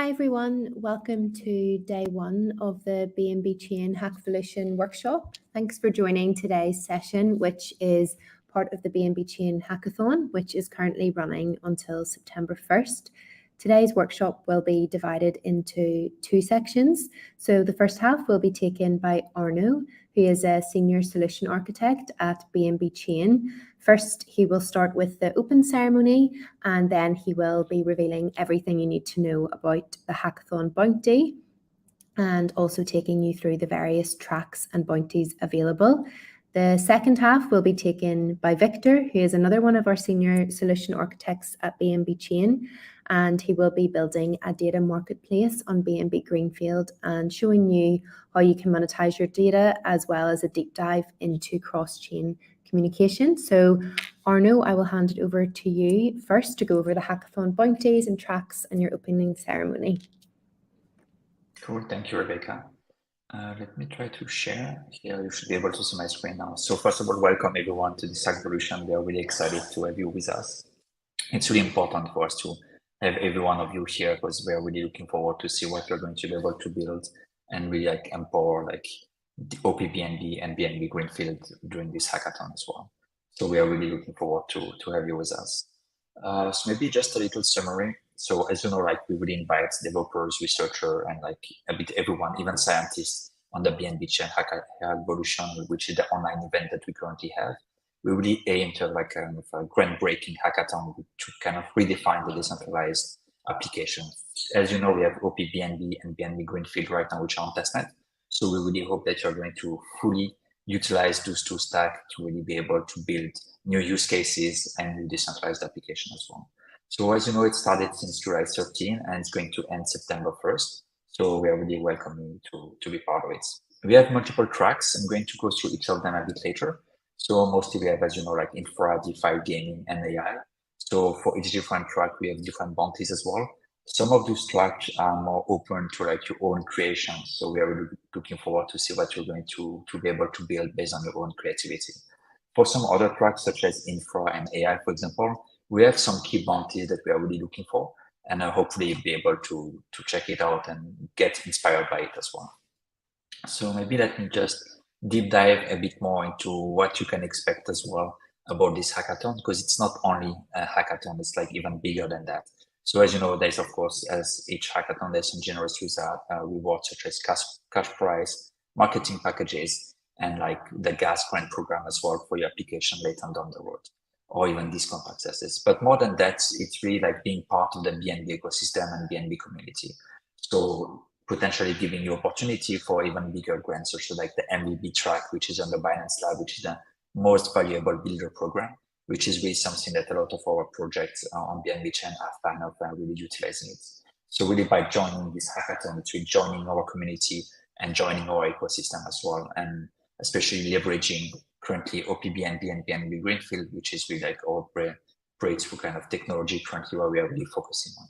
Hi everyone, welcome to day one of the BNB Chain Hackvolution workshop. Thanks for joining today's session, which is part of the BNB Chain Hackathon, which is currently running until September 1st. Today's workshop will be divided into two sections. So the first half will be taken by Arno, who is a senior solution architect at BNB Chain. First, he will start with the open ceremony, and then he will be revealing everything you need to know about the hackathon bounty, and also taking you through the various tracks and bounties available. The second half will be taken by Victor, who is another one of our senior solution architects at BNB Chain, and he will be building a data marketplace on BNB Greenfield and showing you how you can monetize your data, as well as a deep dive into cross-chain communication. So Arno, I will hand it over to you first to go over the hackathon bounties and tracks and your opening ceremony. Cool, thank you, Rebecca. Let me try to share here. You should be able to see my screen now. So first of all, welcome everyone to this Hackvolution. We are really excited to have you with us. It's really important for us to have every one of you here, because we are really looking forward to see what you're going to be able to build and really empower the opBNB and BNB Greenfield during this hackathon as well. So we are really looking forward to have you with us. So maybe just a little summary. So as you know, we really invite developers, researchers, and a bit everyone, even scientists, on the BNB Chain Hackvolution, which is the online event that we currently have. We really aim to have a groundbreaking hackathon to kind of redefine the decentralized application. As you know, we have opBNB and BNB Greenfield right now, which are on testnet. So we really hope that you're going to fully utilize those two stacks to really be able to build new use cases and new decentralized application as well. So as you know, it started since July 13 and it's going to end September 1st. So we are really welcoming you to be part of it. We have multiple tracks. I'm going to go through each of them a bit later. So mostly we have, as you know, Infra, DeFi, gaming, and AI. So for each different track, we have different bounties as well. Some of those tracks are more open to your own creation. So we are really looking forward to see what you're going to be able to build based on your own creativity. For some other tracks, such as Infra and AI, for example, we have some key bounties that we are really looking for, and hopefully you'll be able to check it out and get inspired by it as well. So maybe let me just deep dive a bit more into what you can expect as well about this hackathon, because it's not only a hackathon, it's even bigger than that. So as you know, there's of course, as each hackathon, there's some generous rewards such as cash prize, marketing packages, and the gas grant program as well for your application later down the road, or even discount accesses. But more than that, it's really being part of the BNB ecosystem and BNB community. So potentially giving you opportunity for even bigger grants, such as the MVP track, which is on the Binance Lab, which is the most valuable builder program, which is really something that a lot of our projects on BNB Chain are fan of and really utilizing it. So really by joining this hackathon, it's really joining our community and joining our ecosystem as well, and especially leveraging currently opBNB and BNB Greenfield, which is really our breakthrough kind of technology currently where we are really focusing on.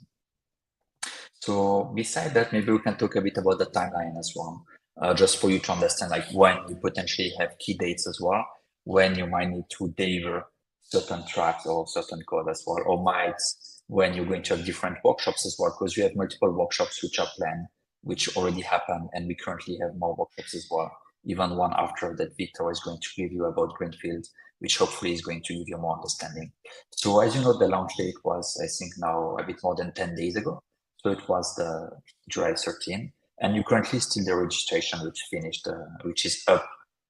So beside that, maybe we can talk a bit about the timeline as well, just for you to understand when you potentially have key dates as well, when you might need to deliver certain tracks or certain code as well, or when you're going to have different workshops as well, because we have multiple workshops which are planned, which already happened, and we currently have more workshops as well. Even one after that Victor is going to give you about Greenfield, which hopefully is going to give you more understanding. So as you know, the launch date was, I think now a bit more than 10 days ago. So it was the July 13, and you currently still the registration, which is up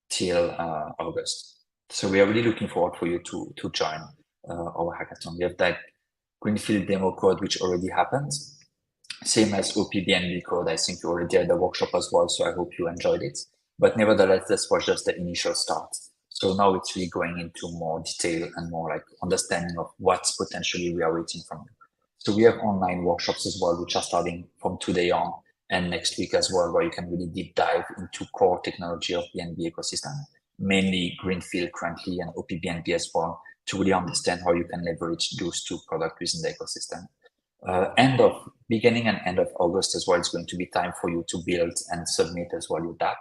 till August. So we are really looking forward for you to join our hackathon. We have that Greenfield demo code, which already happened. Same as opBNB code. I think you already had the workshop as well, so I hope you enjoyed it. But nevertheless, this was just the initial start. So now it's really going into more detail and more understanding of what's potentially we are waiting from you. So we have online workshops as well, which are starting from today on and next week as well, where you can really deep dive into core technology of BNB ecosystem, mainly Greenfield currently and opBNB as well, to really understand how you can leverage those two products within the ecosystem. Beginning and end of August as well, it's going to be time for you to build and submit as well your DApp.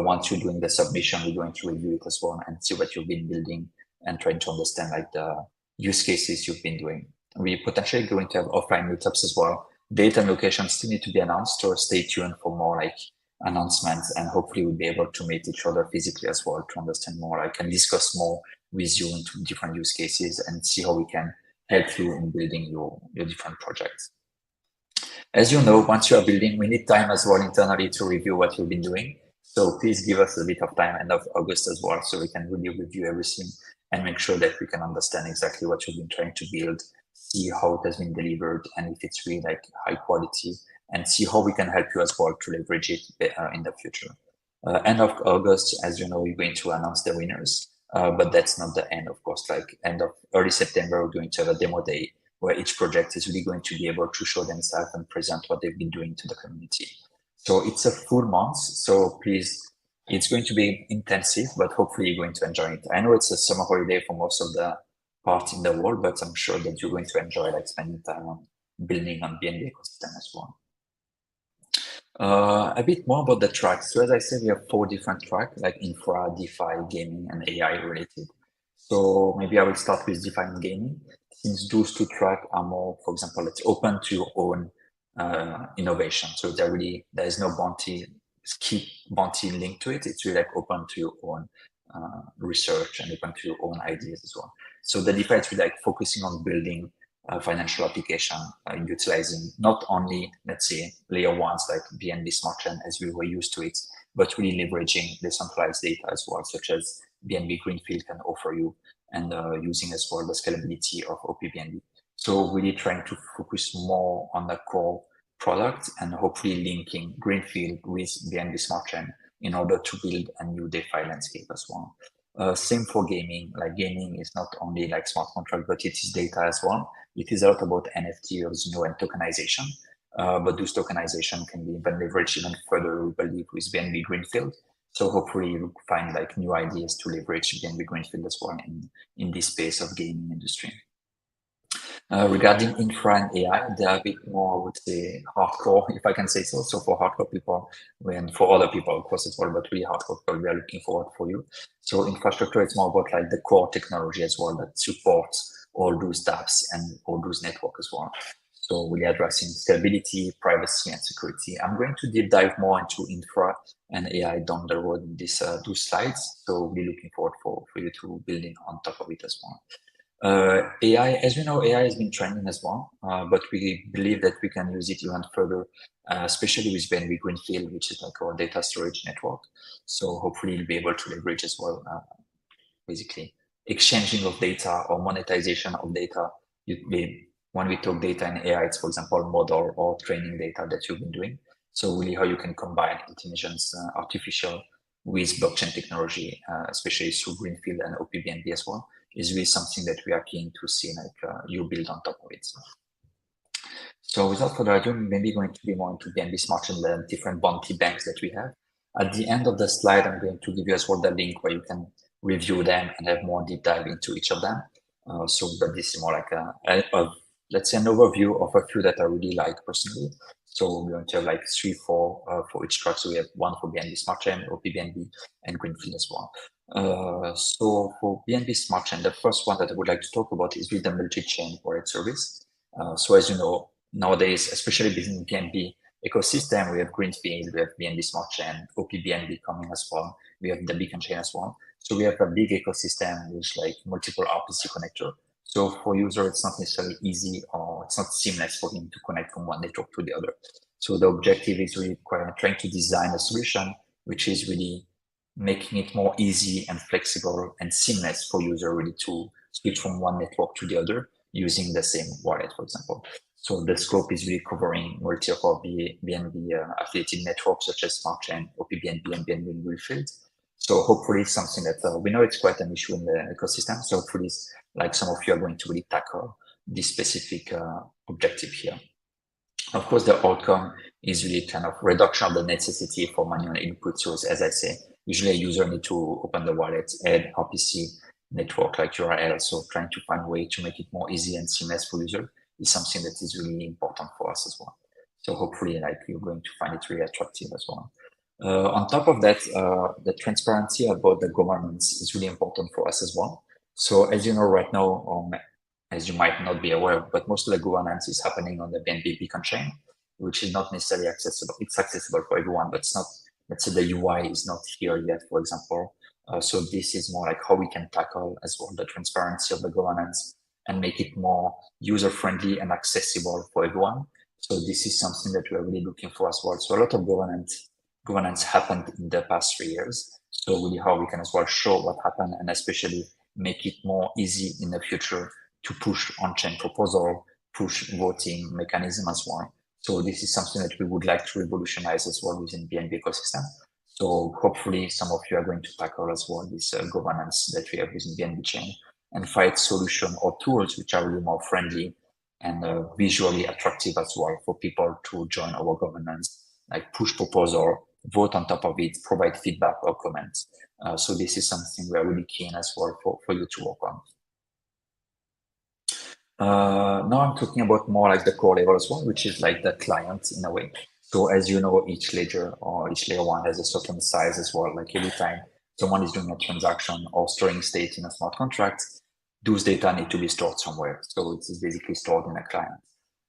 Once you're doing the submission, we're going to review it as well and see what you've been building and trying to understand the use cases you've been doing. We're potentially going to have offline meetups as well, date and location still need to be announced, so stay tuned for more like announcements, and hopefully we'll be able to meet each other physically as well to understand more, like, and discuss more with you into different use cases and see how we can help you in building your different projects. As you know, once you are building, we need time as well internally to review what you've been doing. So please give us a bit of time, end of August as well, so we can really review everything and make sure that we can understand exactly what you've been trying to build, see how it has been delivered, and if it's really like high quality, and see how we can help you as well to leverage it in the future. End of August, as you know, we're going to announce the winners, but that's not the end, of course. Like end of early September, we're going to have a demo day where each project is really going to be able to show themselves and present what they've been doing to the community. So it's a full month, so please, it's going to be intensive, but hopefully you're going to enjoy it. I know it's a summer holiday for most of the parts in the world, but I'm sure that you're going to enjoy like spending time on building on BNB ecosystem as well. A bit more about the tracks. So as I said, we have 4 different tracks, like Infra, DeFi, gaming, and AI related. So maybe I will start with DeFi and gaming, since those 2 tracks are more, for example, it's open to your own innovation. So there is no bounty linked to it. It's really like open to your own research and open to your own ideas as well. So the DeFi is really like focusing on building financial application, utilizing not only, let's say, layer ones like BNB Smart Chain as we were used to it, but really leveraging decentralized data as well, such as BNB Greenfield can offer you, and using as well the scalability of opBNB. So really trying to focus more on the core product and hopefully linking Greenfield with BNB Smart Chain in order to build a new DeFi landscape as well. Same for gaming. Like gaming is not only like smart contract, but it is data as well. It is a lot about NFT, as you know, and tokenization. But those tokenization can be even leveraged even further, we believe, with BNB Greenfield. So hopefully you find like new ideas to leverage BNB Greenfield as well in this space of gaming industry. Regarding infra and AI, they are a bit more, I would say, hardcore, if I can say so. So for hardcore people, and for other people, of course, as well, but really hardcore people, we are looking forward for you. So infrastructure, it's more about like the core technology as well that supports all those dApps and all those networks as well. So we're addressing scalability, privacy, and security. I'm going to deep dive more into infra and AI down the road in these 2 slides. So we're looking forward for you to build in on top of it as well. AI, as we know, AI has been trending as well, but we believe that we can use it even further, especially with BNB Greenfield, which is like our data storage network. So hopefully you'll be able to leverage as well, basically exchanging of data or monetization of data. When we talk data in AI, it's, for example, model or training data that you've been doing. So really how you can combine intelligence, artificial with blockchain technology, especially through Greenfield and opBNB as well, is really something that we are keen to see, like you build on top of it. So without further ado, maybe going to be more into BNB Smart Chain, the different bounty banks that we have. At the end of the slide, I'm going to give you as well the link where you can review them and have more deep dive into each of them. But this is more like let's say an overview of a few that I really like personally. So we're going to have like 3, 4 for each track. So we have 1 for BNB Smart Chain, opBNB, and Greenfield as well. So for BNB Smart Chain, the first one that I would like to talk about is Buildability Chain wallet service. So as you know, nowadays, especially within BNB ecosystem, we have Greenfield, we have BNB Smart Chain, opBNB coming as well. We have the Beacon Chain as well. So we have a big ecosystem with like multiple RPC connector. So for user, it's not necessarily easy or it's not seamless for him to connect from one network to the other. So the objective is really trying to design a solution which is really making it more easy and flexible and seamless for user really to switch from one network to the other using the same wallet, for example. So the scope is really covering multi of our BNB affiliated networks such as Smart Chain, opBNB, and BNB Greenfield. So hopefully something that we know it's quite an issue in the ecosystem. So hopefully like some of you are going to really tackle this specific objective here. Of course, the outcome is really kind of reduction of the necessity for manual input. So as I say, usually a user need to open the wallet, add RPC network like URL. So trying to find a way to make it more easy and seamless for user is something that is really important for us as well. So hopefully like you're going to find it really attractive as well. On top of that, the transparency about the governance is really important for us as well. So as you know, right now, as you might not be aware of, but most of the governance is happening on the BNB Beacon chain, which is not necessarily accessible. It's accessible for everyone, but it's not, let's say the UI is not here yet, for example. So this is more like how we can tackle as well the transparency of the governance and make it more user-friendly and accessible for everyone. So this is something that we're really looking for as well. So a lot of governance happened in the past 3 years. So really how we can as well show what happened and especially make it more easy in the future to push on-chain proposal, push voting mechanism as well. So this is something that we would like to revolutionize as well within BNB ecosystem. So hopefully some of you are going to tackle as well this governance that we have within BNB chain and find solution or tools which are really more friendly and visually attractive as well for people to join our governance, like push proposal, vote on top of it, provide feedback or comments. So this is something we're really keen as well for you to work on. Now I'm talking about more like the core level as well, which is like the client in a way. So as you know, each ledger or each layer one has a certain size as well. Like every time someone is doing a transaction or storing state in a smart contract, those data need to be stored somewhere. So it is basically stored in a client.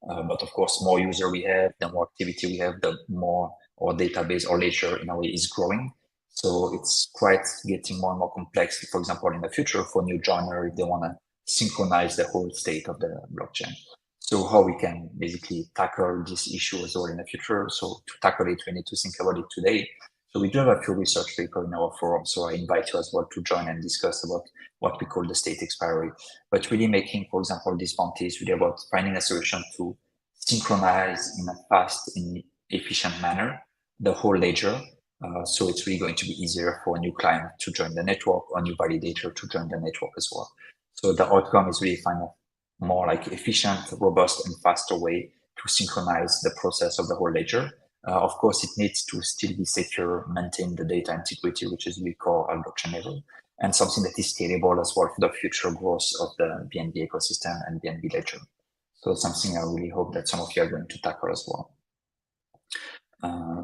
But of course, more user we have, the more activity we have, the more our database or ledger in a way is growing. So it's quite getting more and more complex. For example, in the future for new joiner, if they want to synchronize the whole state of the blockchain. So how we can basically tackle this issue as well in the future. So to tackle it, we need to think about it today. So we do have a few research papers in our forum. So I invite you as well to join and discuss about what we call the state expiry, but really making, for example, this bounty is really about finding a solution to synchronize in a fast and efficient manner the whole ledger. So it's really going to be easier for a new client to join the network or new validator to join the network as well. So the outcome is really find a more like efficient, robust, and faster way to synchronize the process of the whole ledger. Of course, it needs to still be secure, maintain the data integrity, which is we call a blockchain level, and something that is scalable as well for the future growth of the BNB ecosystem and BNB ledger. So it's something I really hope that some of you are going to tackle as well.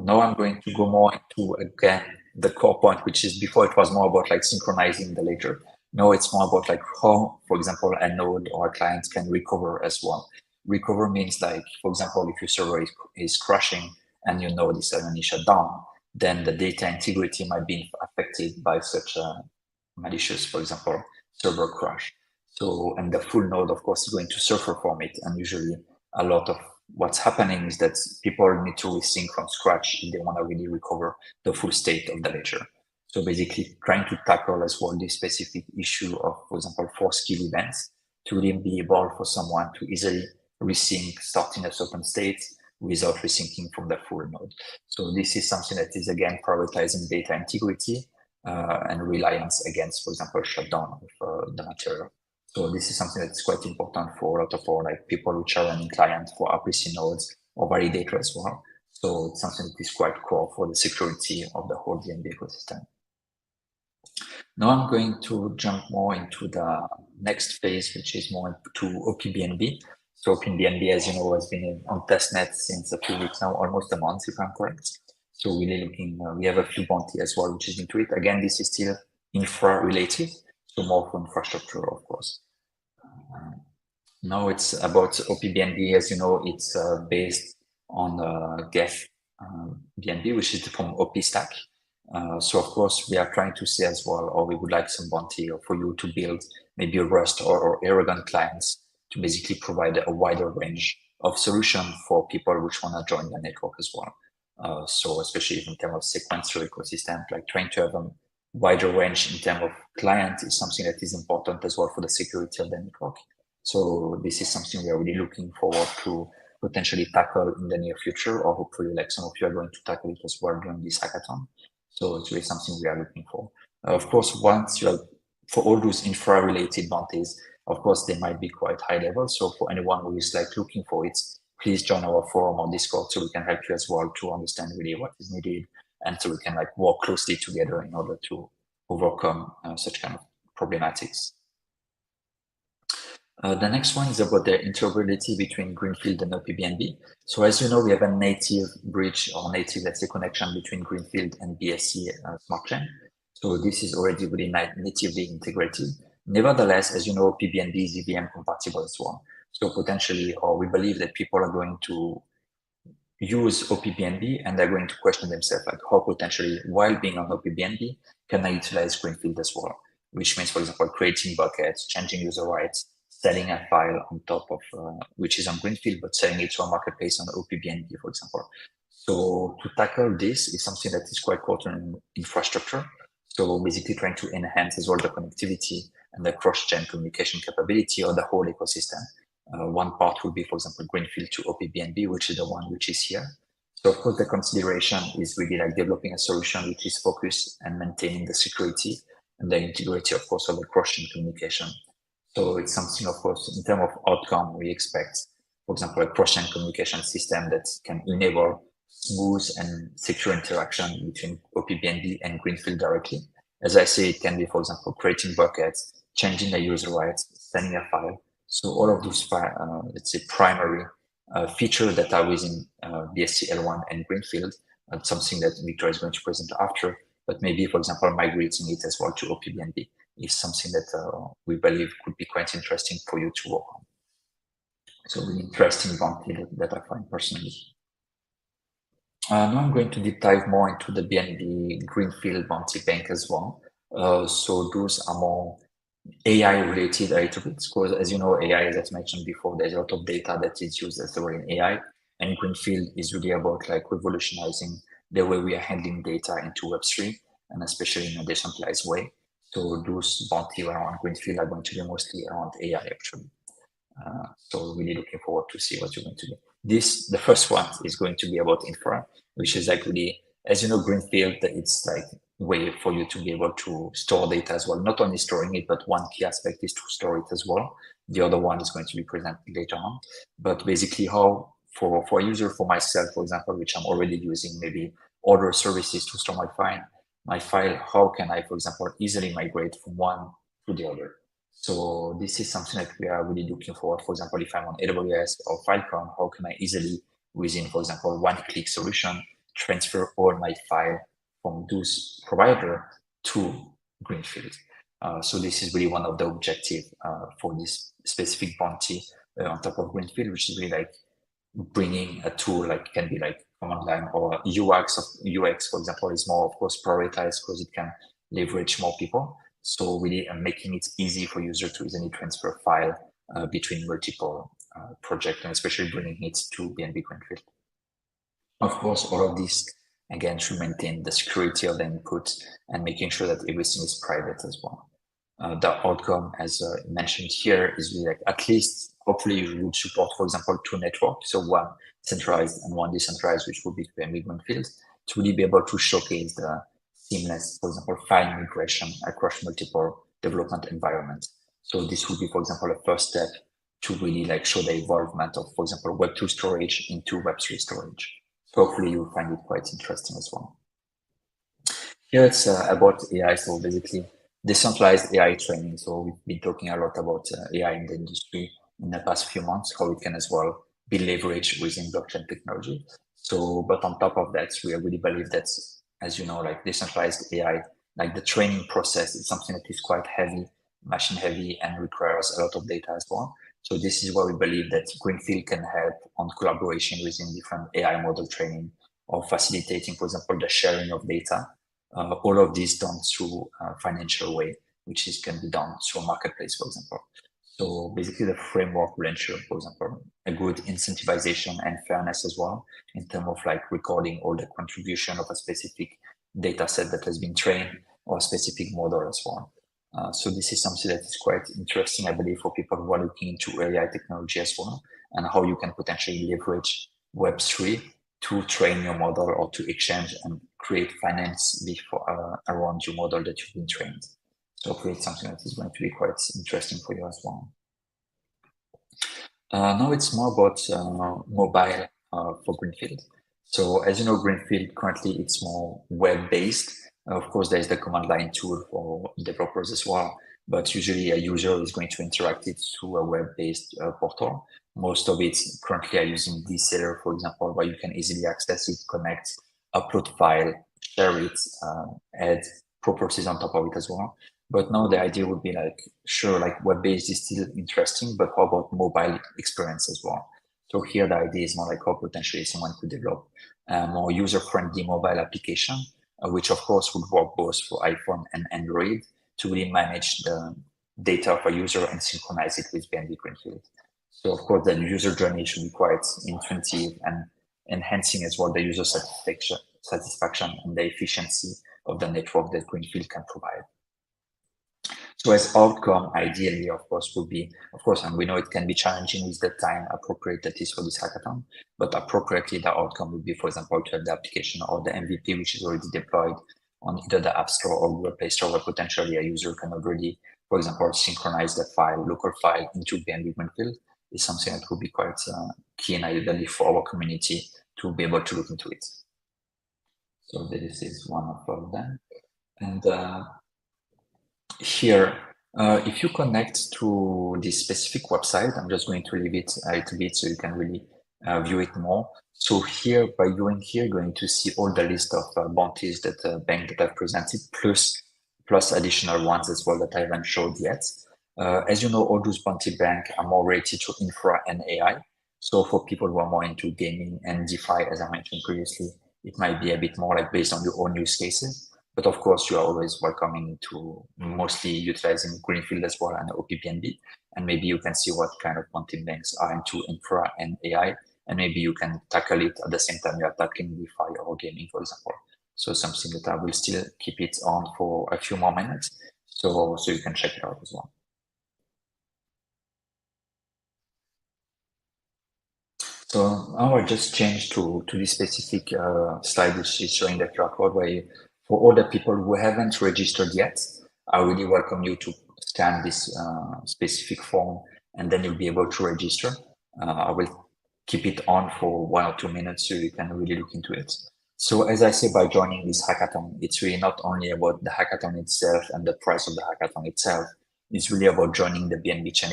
Now I'm going to go more into, again, the core point, which is before it was more about like synchronizing the ledger. Now it's more about like how, for example, a node or a client can recover as well. Recover means like, for example, if your server is crashing and your node is suddenly shut down, then the data integrity might be affected by such a malicious, for example, server crash. So, and the full node, of course, is going to suffer from it. And usually a lot of what's happening is that people need to resync from scratch if they want to really recover the full state of the ledger. So basically trying to tackle as well this specific issue of, for example, force kill events to really be able for someone to easily resync, start in a certain state without resyncing from the full node. So this is something that is, again, prioritizing data integrity and reliance against, for example, shutdown of the material. So this is something that's quite important for a lot of our like people which are running clients for RPC nodes or validator as well. So it's something that is quite core for the security of the whole BNB ecosystem. Now I'm going to jump more into the next phase, which is more into opBNB. So opBNB, as you know, has been on testnet since a few weeks now, almost a month, if I'm correct. So really looking, we have a few bounty as well, which is into it. Again, this is still infra related, so more for infrastructure, of course. Now it's about opBNB. As you know, it's based on GEF BNB, which is from OP stack. So of course we are trying to see as well, or we would like some bounty for you to build maybe a Rust or Aragon clients to basically provide a wider range of solution for people which want to join the network as well. So especially in terms of sequencer ecosystem, like trying to have a wider range in terms of client is something that is important as well for the security of the network. So this is something we are really looking forward to potentially tackle in the near future, or hopefully like some of you are going to tackle it as well during this hackathon. So it's really something we are looking for. Of course, once you have, for all those infra related bounties, of course, they might be quite high level. So for anyone who is like looking for it, please join our forum or Discord so we can help you as well to understand really what is needed. And so we can like work closely together in order to overcome such kind of problematics. The next one is about the interoperability between Greenfield and opBNB. So as you know, we have a native bridge or native, let's say, connection between Greenfield and BSC Smart Chain. So this is already really natively integrated. Nevertheless, as you know, opBNB is EVM compatible as well. So potentially, or we believe that people are going to use opBNB and they're going to question themselves, like how potentially, while being on opBNB, can I utilize Greenfield as well? Which means, for example, creating buckets, changing user rights, selling a file on top of, which is on Greenfield, but selling it to a marketplace on opBNB, for example. So to tackle this is something that is quite important in infrastructure. So basically trying to enhance as well the connectivity and the cross-chain communication capability of the whole ecosystem. One part would be, for example, Greenfield to opBNB, which is the one which is here. So of course, the consideration is really like developing a solution which is focused and maintaining the security and the integrity, of course, of the cross-chain communication. So it's something, of course, in terms of outcome, we expect, for example, a cross-chain communication system that can enable smooth and secure interaction between opBNB and Greenfield directly. As I say, it can be, for example, creating buckets, changing the user rights, sending a file. So all of those, let's say, primary features that are within BSC L1 and Greenfield, something that Victor is going to present after, but maybe, for example, migrating it as well to opBNB is something that we believe could be quite interesting for you to work on. So really interesting bounty that I find personally. Now I'm going to deep dive more into the BNB Greenfield bounty bank as well. So those are more AI related a little bit, because as you know, AI, as I mentioned before, there's a lot of data that is used as well in AI, and Greenfield is really about like revolutionizing the way we are handling data into Web3, and especially in a decentralized way. So those bounty around Greenfield are going to be mostly around AI actually. So really looking forward to see what you're going to do. The first one is going to be about Infra, which is like really, as you know, Greenfield, it's like way for you to be able to store data as well. Not only storing it, but one key aspect is to store it as well. The other one is going to be presented later on. But basically how for a user, for myself, for example, which I'm already using maybe other services to store my file, how can I, for example, easily migrate from one to the other? So this is something that we are really looking for. For example, if I'm on AWS or Filecoin, how can I easily, within, for example, one-click solution, transfer all my file from those provider to Greenfield? So this is really one of the objectives for this specific bounty on top of Greenfield, which is really like bringing a tool like can be like command line or UX, for example, is more, of course, prioritized because it can leverage more people. So really making it easy for users to easily transfer file between multiple projects, and especially bringing it to BNB Greenfield. Of course, all of this, again, should maintain the security of the input and making sure that everything is private as well. The outcome, as mentioned here, is really like at least, hopefully, you would support, for example, two networks, so one centralized and one decentralized, which would be BNB Greenfield, to really be able to showcase the seamless, for example, file migration across multiple development environments. So this would be, for example, a first step to really like show the involvement of, for example, Web2 storage into Web3 storage. So hopefully you'll find it quite interesting as well. Here it's about AI. So basically decentralized AI training. So we've been talking a lot about AI in the industry in the past few months, how it can as well be leveraged within blockchain technology. So, but on top of that, we really believe that, as you know, like decentralized AI, like the training process is something that is quite heavy, machine heavy, and requires a lot of data as well. So this is where we believe that Greenfield can help on collaboration within different AI model training or facilitating, for example, the sharing of data. All of this done through a financial way, which can be done through a marketplace, for example. So basically the framework will ensure, for example, a good incentivization and fairness as well in terms of like recording all the contribution of a specific data set that has been trained or a specific model as well. So this is something that is quite interesting, I believe, for people who are looking into AI technology as well, and how you can potentially leverage Web3 to train your model or to exchange and create finance before, around your model that you've been trained. So create something that is going to be quite interesting for you as well. Now it's more about mobile for Greenfield. So as you know, Greenfield currently it's more web-based. Of course, there's the command line tool for developers as well, but usually a user is going to interact it through a web-based portal. Most of it currently are using dSeller, for example, where you can easily access it, connect, upload file, share it, add properties on top of it as well. But now the idea would be like, sure, like web-based is still interesting, but how about mobile experience as well? So here the idea is more like how potentially someone could develop a more user-friendly mobile application, which of course would work both for iPhone and Android to really manage the data of a user and synchronize it with BNB Greenfield. So of course the user journey should be quite intuitive and enhancing as well the user satisfaction and the efficiency of the network that Greenfield can provide. So as outcome, ideally, of course, would be, of course, and we know it can be challenging with the time appropriate that is for this hackathon, but appropriately the outcome would be, for example, to have the application or the MVP, which is already deployed on either the App Store or Google Play Store, where potentially a user can already, for example, synchronize the file, local file into BNB Greenfield is something that would be quite key and ideally for our community to be able to look into it. So this is one of them. And here, if you connect to this specific website, I'm just going to leave it a little bit so you can really view it more. So here, by going here, you're going to see all the list of bounties that bank that I've presented, plus additional ones as well that I haven't showed yet. As you know, all those bounty bank are more related to infra and AI. So for people who are more into gaming and DeFi, as I mentioned previously, it might be a bit more like based on your own use cases. But of course, you are always welcoming to mostly utilizing Greenfield as well and opBNB. And maybe you can see what kind of bounty banks are into infra and AI. And maybe you can tackle it at the same time you're tackling DeFi or gaming, for example. So something that I will still keep it on for a few more minutes. So you can check it out as well. So now I just changed to this specific slide, which is showing the QR code where for all the people who haven't registered yet, I really welcome you to scan this specific form and then you'll be able to register. I will keep it on for 1 or 2 minutes so you can really look into it. So as I say, by joining this hackathon, it's really not only about the hackathon itself and the price of the hackathon itself, it's really about joining the BNB Chain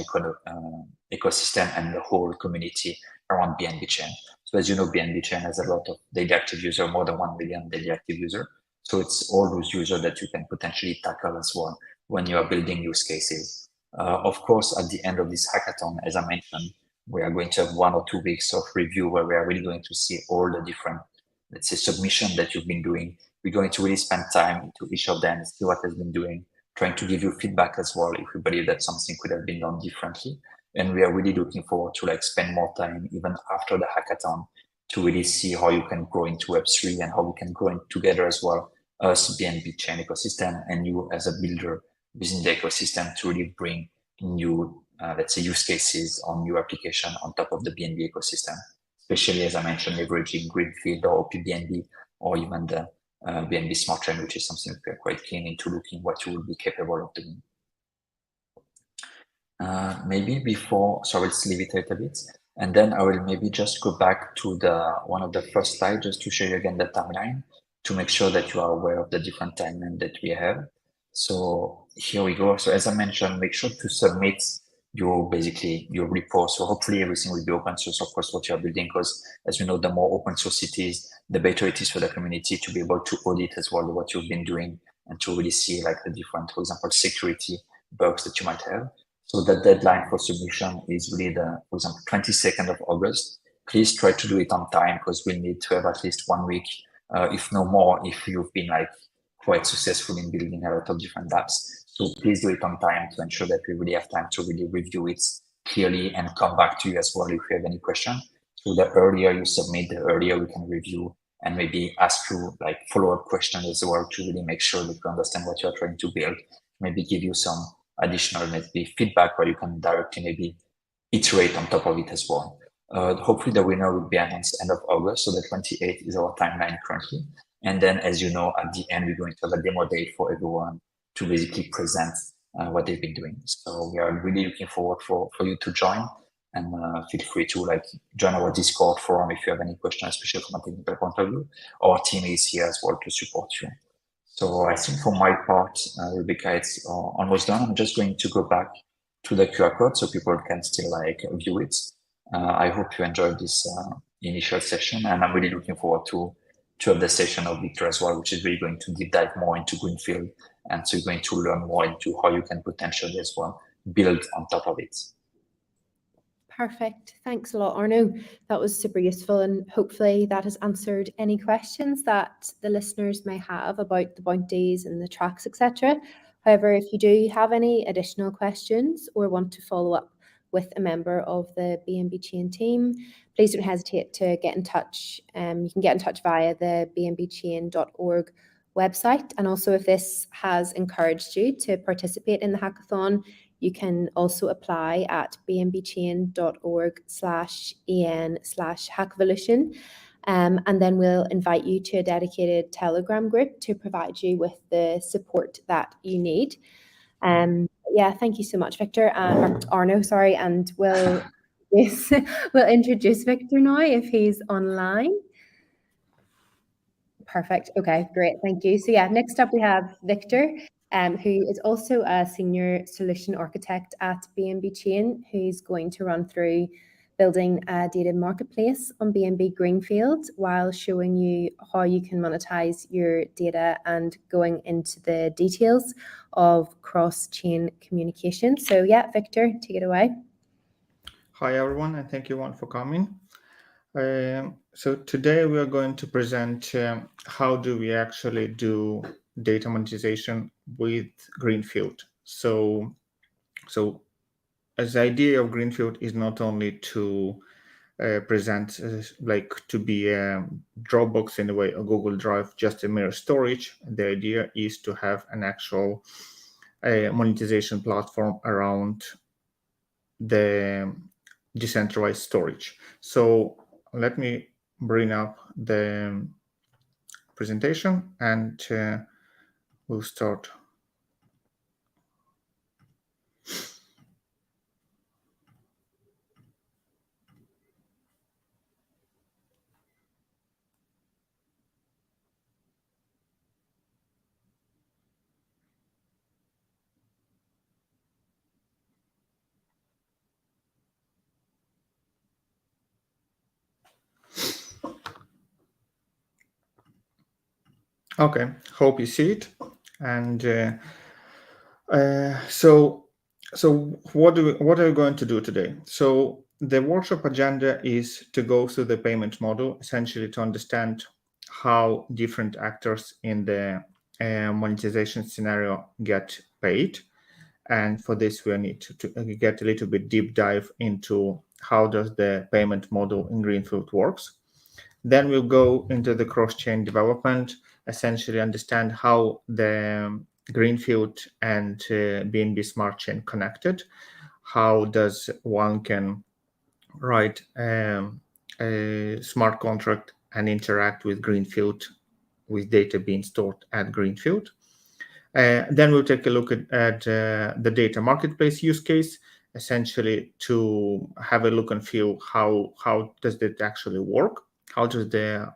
ecosystem and the whole community around BNB Chain. So as you know, BNB Chain has a lot of daily active users, more than 1 million daily active users. So it's all those users that you can potentially tackle as well when you are building use cases. Of course, at the end of this hackathon, as I mentioned, we are going to have 1 or 2 weeks of review where we are really going to see all the different, let's say, submission that you've been doing. We're going to really spend time to each of them, see what has been doing, trying to give you feedback as well if we believe that something could have been done differently. And we are really looking forward to like spend more time even after the hackathon to really see how you can grow into Web3 and how we can grow in together as well, us BNB Chain ecosystem and you as a builder within the ecosystem to really bring new, let's say, use cases on new application on top of the BNB ecosystem, especially as I mentioned, leveraging Greenfield or opBNB or even the BNB Smart Chain, which is something we're quite keen into looking what you will be capable of doing. Maybe before, so let's leave it a little bit. And then I will maybe just go back to one of the first slides just to show you again the timeline to make sure that you are aware of the different timeline that we have. So here we go. So as I mentioned, make sure to submit your report. So hopefully everything will be open source, of course, what you're building, because as you know, the more open source it is, the better it is for the community to be able to audit as well what you've been doing and to really see like the different, for example, security bugs that you might have. So the deadline for submission is really for example, 22nd of August. Please try to do it on time because we need to have at least 1 week, if no more, if you've been like quite successful in building a lot of different dApps. So please do it on time to ensure that we really have time to really review it clearly and come back to you as well if you have any question. So the earlier you submit, the earlier we can review and maybe ask you like follow-up questions as well to really make sure that you understand what you're trying to build, maybe give you some additional maybe feedback where you can directly maybe iterate on top of it as well. Hopefully the winner will be announced end of August, so the 28th is our timeline currently. And then, as you know, at the end, we're going to have a demo day for everyone to basically present what they've been doing. So we are really looking forward for you to join and feel free to like join our Discord forum if you have any questions, especially from a technical point of view. Our team is here as well to support you. So I think for my part, Rebecca, it's almost done. I'm just going to go back to the QR code so people can still like view it. I hope you enjoyed this initial session and I'm really looking forward to to have the session of Victor as well, which is really going to deep dive more into Greenfield. And so you're going to learn more into how you can potentially as well build on top of it. Perfect. Thanks a lot, Arno. That was super useful, and hopefully that has answered any questions that the listeners may have about the bounties and the tracks, etc. However, if you do have any additional questions or want to follow up with a member of the BNB Chain team, please don't hesitate to get in touch. You can get in touch via the bnbchain.org website. And also, if this has encouraged you to participate in the hackathon, you can also apply at bnbchain.org/en/hackvolution. And then we'll invite you to a dedicated Telegram group to provide you with the support that you need. Yeah, thank you so much, Victor, and Arno, sorry, and we'll introduce Victor now if he's online. Perfect. Okay, great. Thank you. So yeah, next up we have Victor, who is also a senior solution architect at BNB Chain, who's going to run through building a data marketplace on BNB Greenfield while showing you how you can monetize your data and going into the details of cross-chain communication. So yeah, Victor, take it away. Hi everyone, and thank you all for coming. So today we are going to present how do we actually do data monetization with Greenfield. So as the idea of Greenfield is not only to present like to be a Dropbox in a way, or Google Drive, just a mere storage. The idea is to have an actual monetization platform around the decentralized storage. So let me bring up the presentation and we'll start. Okay, hope you see it. And so what are we going to do today? So the workshop agenda is to go through the payment model, essentially to understand how different actors in the monetization scenario get paid. And for this, we need to get a little bit deep dive into how does the payment model in Greenfield works. Then we'll go into the cross-chain development, essentially understand how the Greenfield and BNB Smart Chain connected. How does one can write a smart contract and interact with Greenfield with data being stored at Greenfield. Then we'll take a look at the data marketplace use case, essentially to have a look and feel how does that actually work. How does the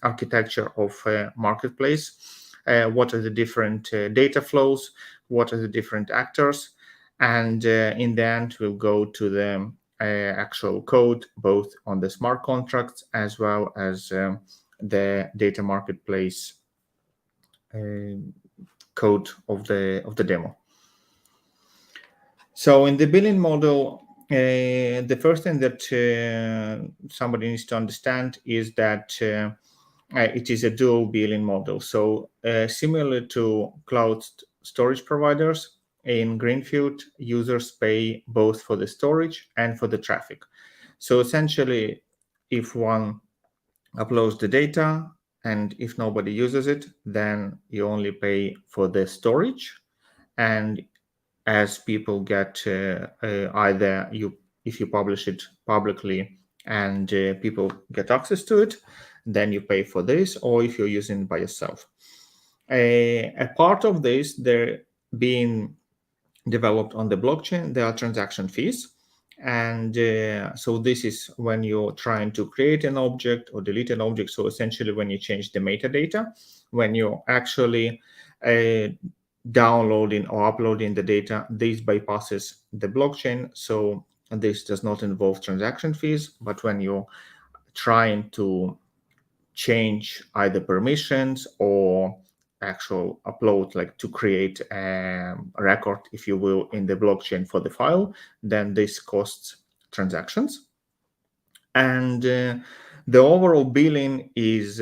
architecture of a marketplace, what are the different data flows, what are the different actors, and in the end, we'll go to the actual code, both on the smart contracts as well as the data marketplace code of the demo. So in the billing model, the first thing that somebody needs to understand is that it is a dual billing model. So similar to cloud storage providers, in Greenfield, users pay both for the storage and for the traffic. So essentially, if one uploads the data and if nobody uses it, then you only pay for the storage. And as people get either if you publish it publicly and people get access to it, then you pay for this, or if you're using it by yourself. A part of this, they're being developed on the blockchain, there are transaction fees. And so this is when you're trying to create an object or delete an object. So essentially when you change the metadata, when you're actually downloading or uploading the data, this bypasses the blockchain. So this does not involve transaction fees, but when you're trying to change either permissions or actual upload, like to create a record, if you will, in the blockchain for the file, then this costs transactions. And the overall billing is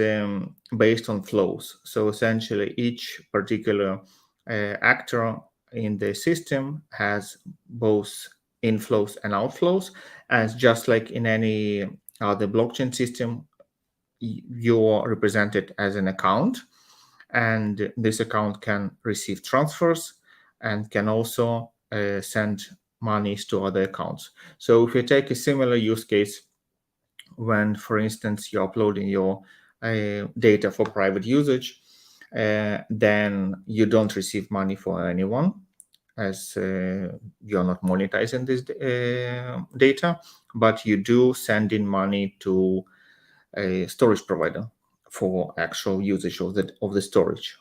based on flows. So essentially, each particular actor in the system has both inflows and outflows. And just like in any other blockchain system, you are represented as an account, and this account can receive transfers and can also send monies to other accounts. So if you take a similar use case, when, for instance, you're uploading your data for private usage, then you don't receive money for anyone, as you're not monetizing this data, but you do send in money to a storage provider for actual usage of the storage.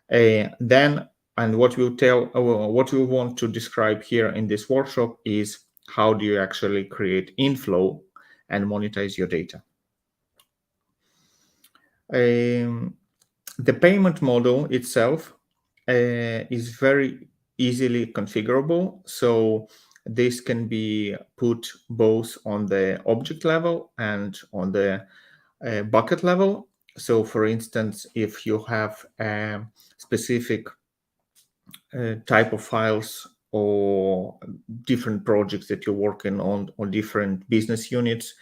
Then, and what we want to describe here in this workshop is how do you actually create inflow and monetize your data. The payment model itself is very easily configurable. So this can be put both on the object level and on the bucket level. So for instance, if you have a specific type of files or different projects that you're working on, or different business units,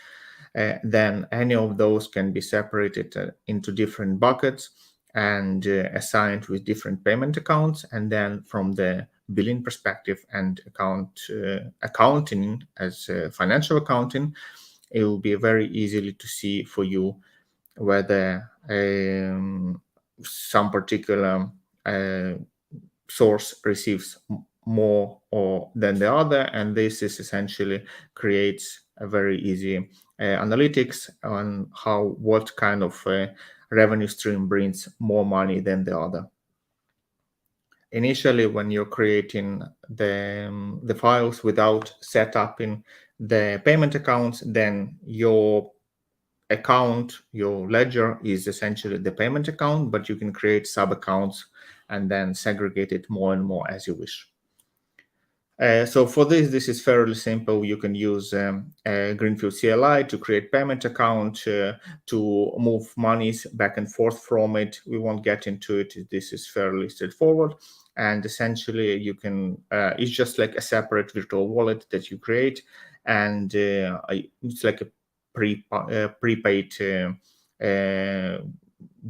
then any of those can be separated into different buckets and assigned with different payment accounts. And then from the billing perspective and accounting as financial accounting, it will be very easily to see for you whether some particular source receives more or than the other, and this is essentially creates a very easy analytics on what kind of revenue stream brings more money than the other. Initially, when you're creating the files without setting the payment accounts, then your account, your ledger, is essentially the payment account, but you can create sub accounts and then segregate it more and more as you wish. So for this is fairly simple. You can use Greenfield CLI to create payment account, to move monies back and forth from it. We won't get into it. This is fairly straightforward. And essentially, you can, it's just like a separate virtual wallet that you create. And it's like a prepaid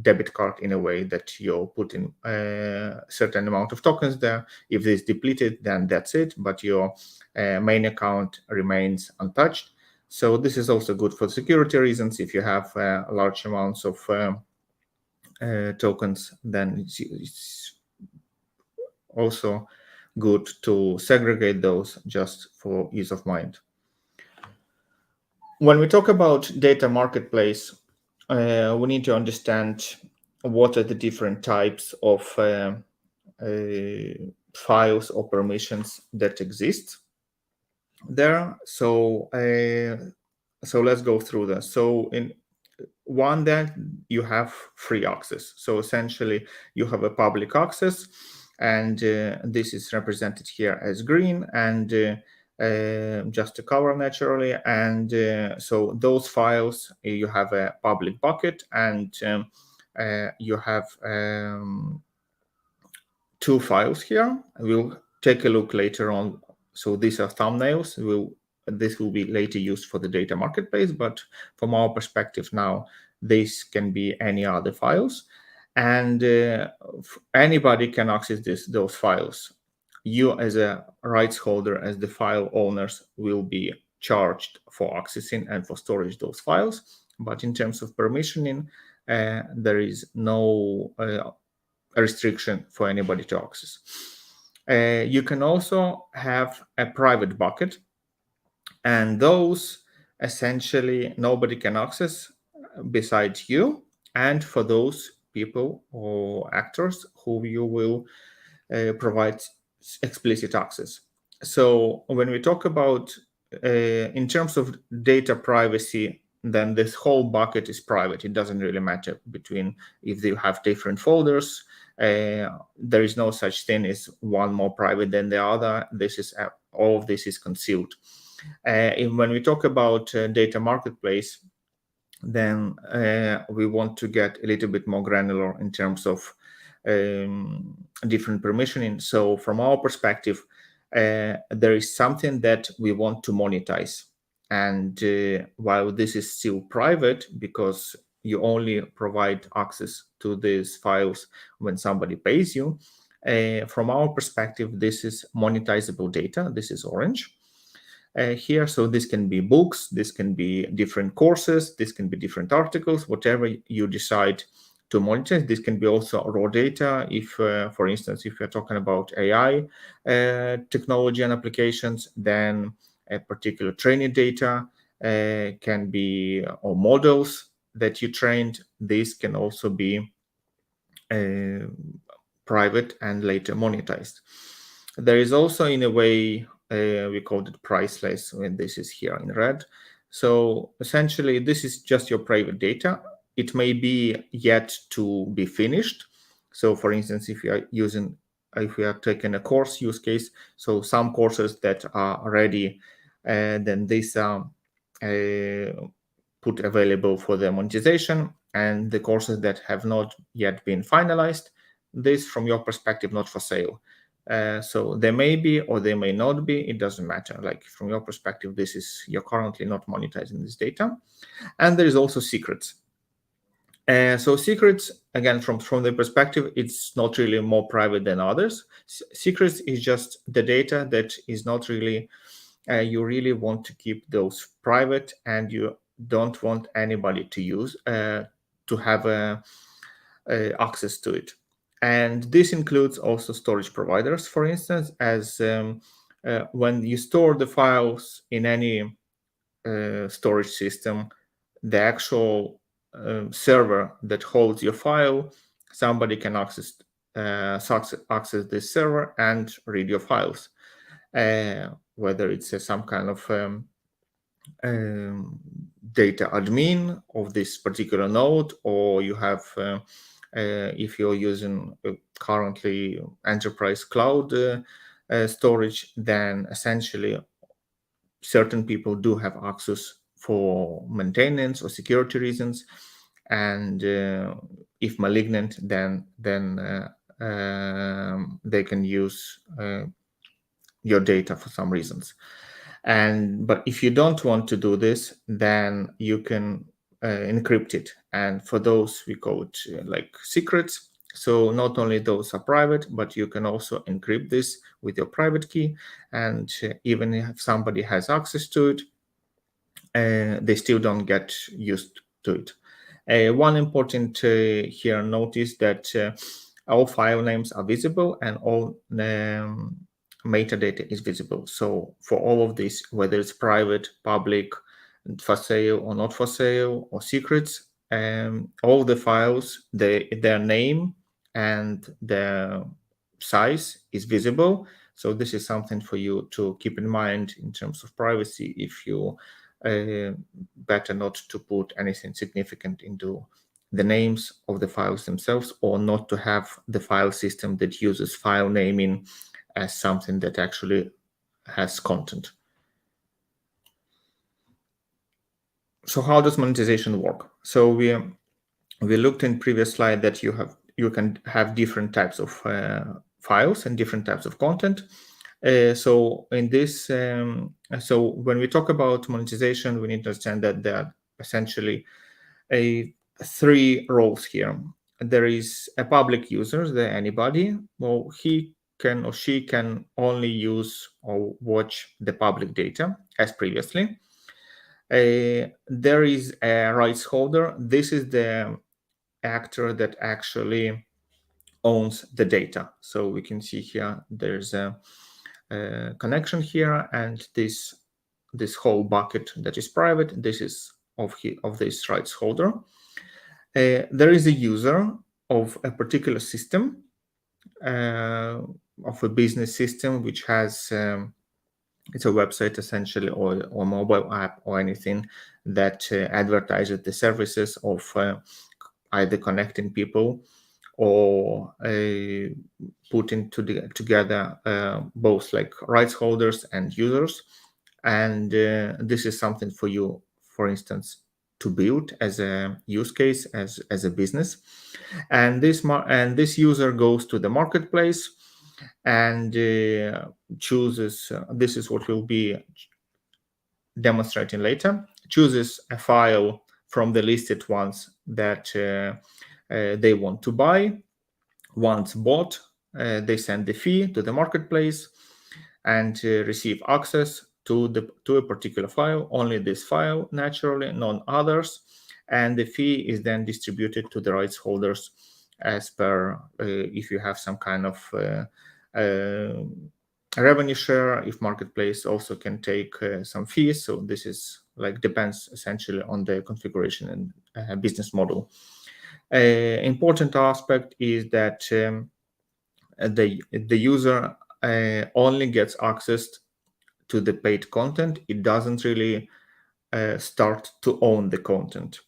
debit card, in a way that you put in a certain amount of tokens there. If this is depleted, then that's it, but your main account remains untouched. So this is also good for security reasons. If you have large amounts of tokens, then it's also good to segregate those just for ease of mind. When we talk about data marketplace, we need to understand what are the different types of files or permissions that exist there. So let's go through this. So in one, that you have free access. So essentially, you have a public access, and this is represented here as green, and just to cover naturally. And so those files, you have a public bucket, and you have two files here. We'll take a look later on. So these are thumbnails. This will be later used for the data marketplace, but from our perspective now, this can be any other files, and anybody can access those files. You, as a rights holder, as the file owners, will be charged for accessing and for storage those files. But in terms of permissioning, there is no restriction for anybody to access. You can also have a private bucket, and those essentially nobody can access besides you, and for those people or actors who you will provide explicit access. So when we talk about in terms of data privacy, then this whole bucket is private. It doesn't really matter between if you have different folders. There is no such thing as one more private than the other. This is all of this is concealed. When we talk about data marketplace, then we want to get a little bit more granular in terms of different permissioning. So from our perspective, there is something that we want to monetize. And while this is still private, because you only provide access to these files when somebody pays you, from our perspective, this is monetizable data. This is orange. Here. So this can be books, this can be different courses, this can be different articles, whatever you decide to monetize. This can be also raw data. If, for instance, if you're talking about AI technology and applications, then a particular training data can be, or models that you trained. This can also be private and later monetized. There is also, in a way, we called it priceless, when this is here in red. So essentially, this is just your private data. It may be yet to be finished. So for instance, if we are taking a course use case, so some courses that are ready, then these are put available for the monetization, and the courses that have not yet been finalized, this from your perspective, not for sale. So they may be or they may not be, it doesn't matter. Like from your perspective, this is, you're currently not monetizing this data. And there is also secrets. So secrets, again, from the perspective, it's not really more private than others. Secrets is just the data that is not really, you really want to keep those private, and you don't want anybody to use, to have access to it. And this includes also storage providers, for instance, as when you store the files in any storage system, the actual server that holds your file, somebody can access this server and read your files, whether it's some kind of data admin of this particular node, or you have if you're using currently enterprise cloud storage, then essentially certain people do have access for maintenance or security reasons. And if malignant, then they can use your data for some reasons. But if you don't want to do this, then you can encrypt it. And for those, we call it like secrets. So not only those are private, but you can also encrypt this with your private key. And even if somebody has access to it, they still don't get used to it. One important here notice that all file names are visible and all metadata is visible. So for all of this, whether it's private, public, for sale or not for sale, or secrets, all the files, their name and their size is visible. So this is something for you to keep in mind in terms of privacy, if you better not to put anything significant into the names of the files themselves, or not to have the file system that uses file naming as something that actually has content. So how does monetization work? So we looked in previous slide that you can have different types of files and different types of content. So in this, so when we talk about monetization, we need to understand that there are essentially three roles here. There is a public user, anybody. Well, he can or she can only use or watch the public data as previously. There is a rights holder. This is the actor that actually owns the data. So we can see here there's a connection here, and this whole bucket that is private, this is of this rights holder. There is a user of a particular system, of a business system, which has It's a website essentially, or mobile app, or anything that advertises the services of either connecting people or putting together both like rights holders and users. And this is something for you, for instance, to build as a use case, as a business. And this user goes to the marketplace and chooses, this is what we'll be demonstrating later, chooses a file from the listed ones that they want to buy. Once bought, they send the fee to the marketplace and receive access to a particular file, only this file, naturally, none others. And the fee is then distributed to the rights holders as per if you have some kind of revenue share, if marketplace also can take some fees. So this is like depends essentially on the configuration and business model. Important aspect is that the user only gets access to the paid content. It doesn't really start to own the content.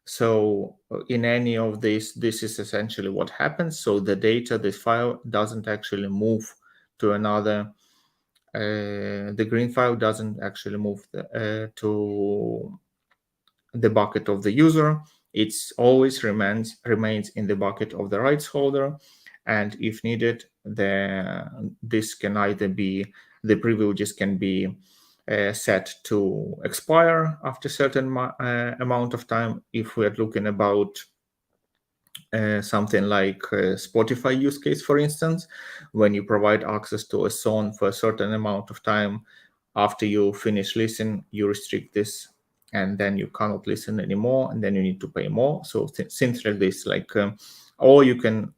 So in any of this is essentially what happens. So the data, this file doesn't actually move to another. The green file doesn't actually move to the bucket of the user. It's always remains in the bucket of the rights holder. And if needed, this can either be, the privileges can be set to expire after a certain amount of time. If we're looking about something like Spotify use case, for instance, when you provide access to a song for a certain amount of time, after you finish listening, you restrict this, and then you cannot listen anymore, and then you need to pay more. So things like this, or you can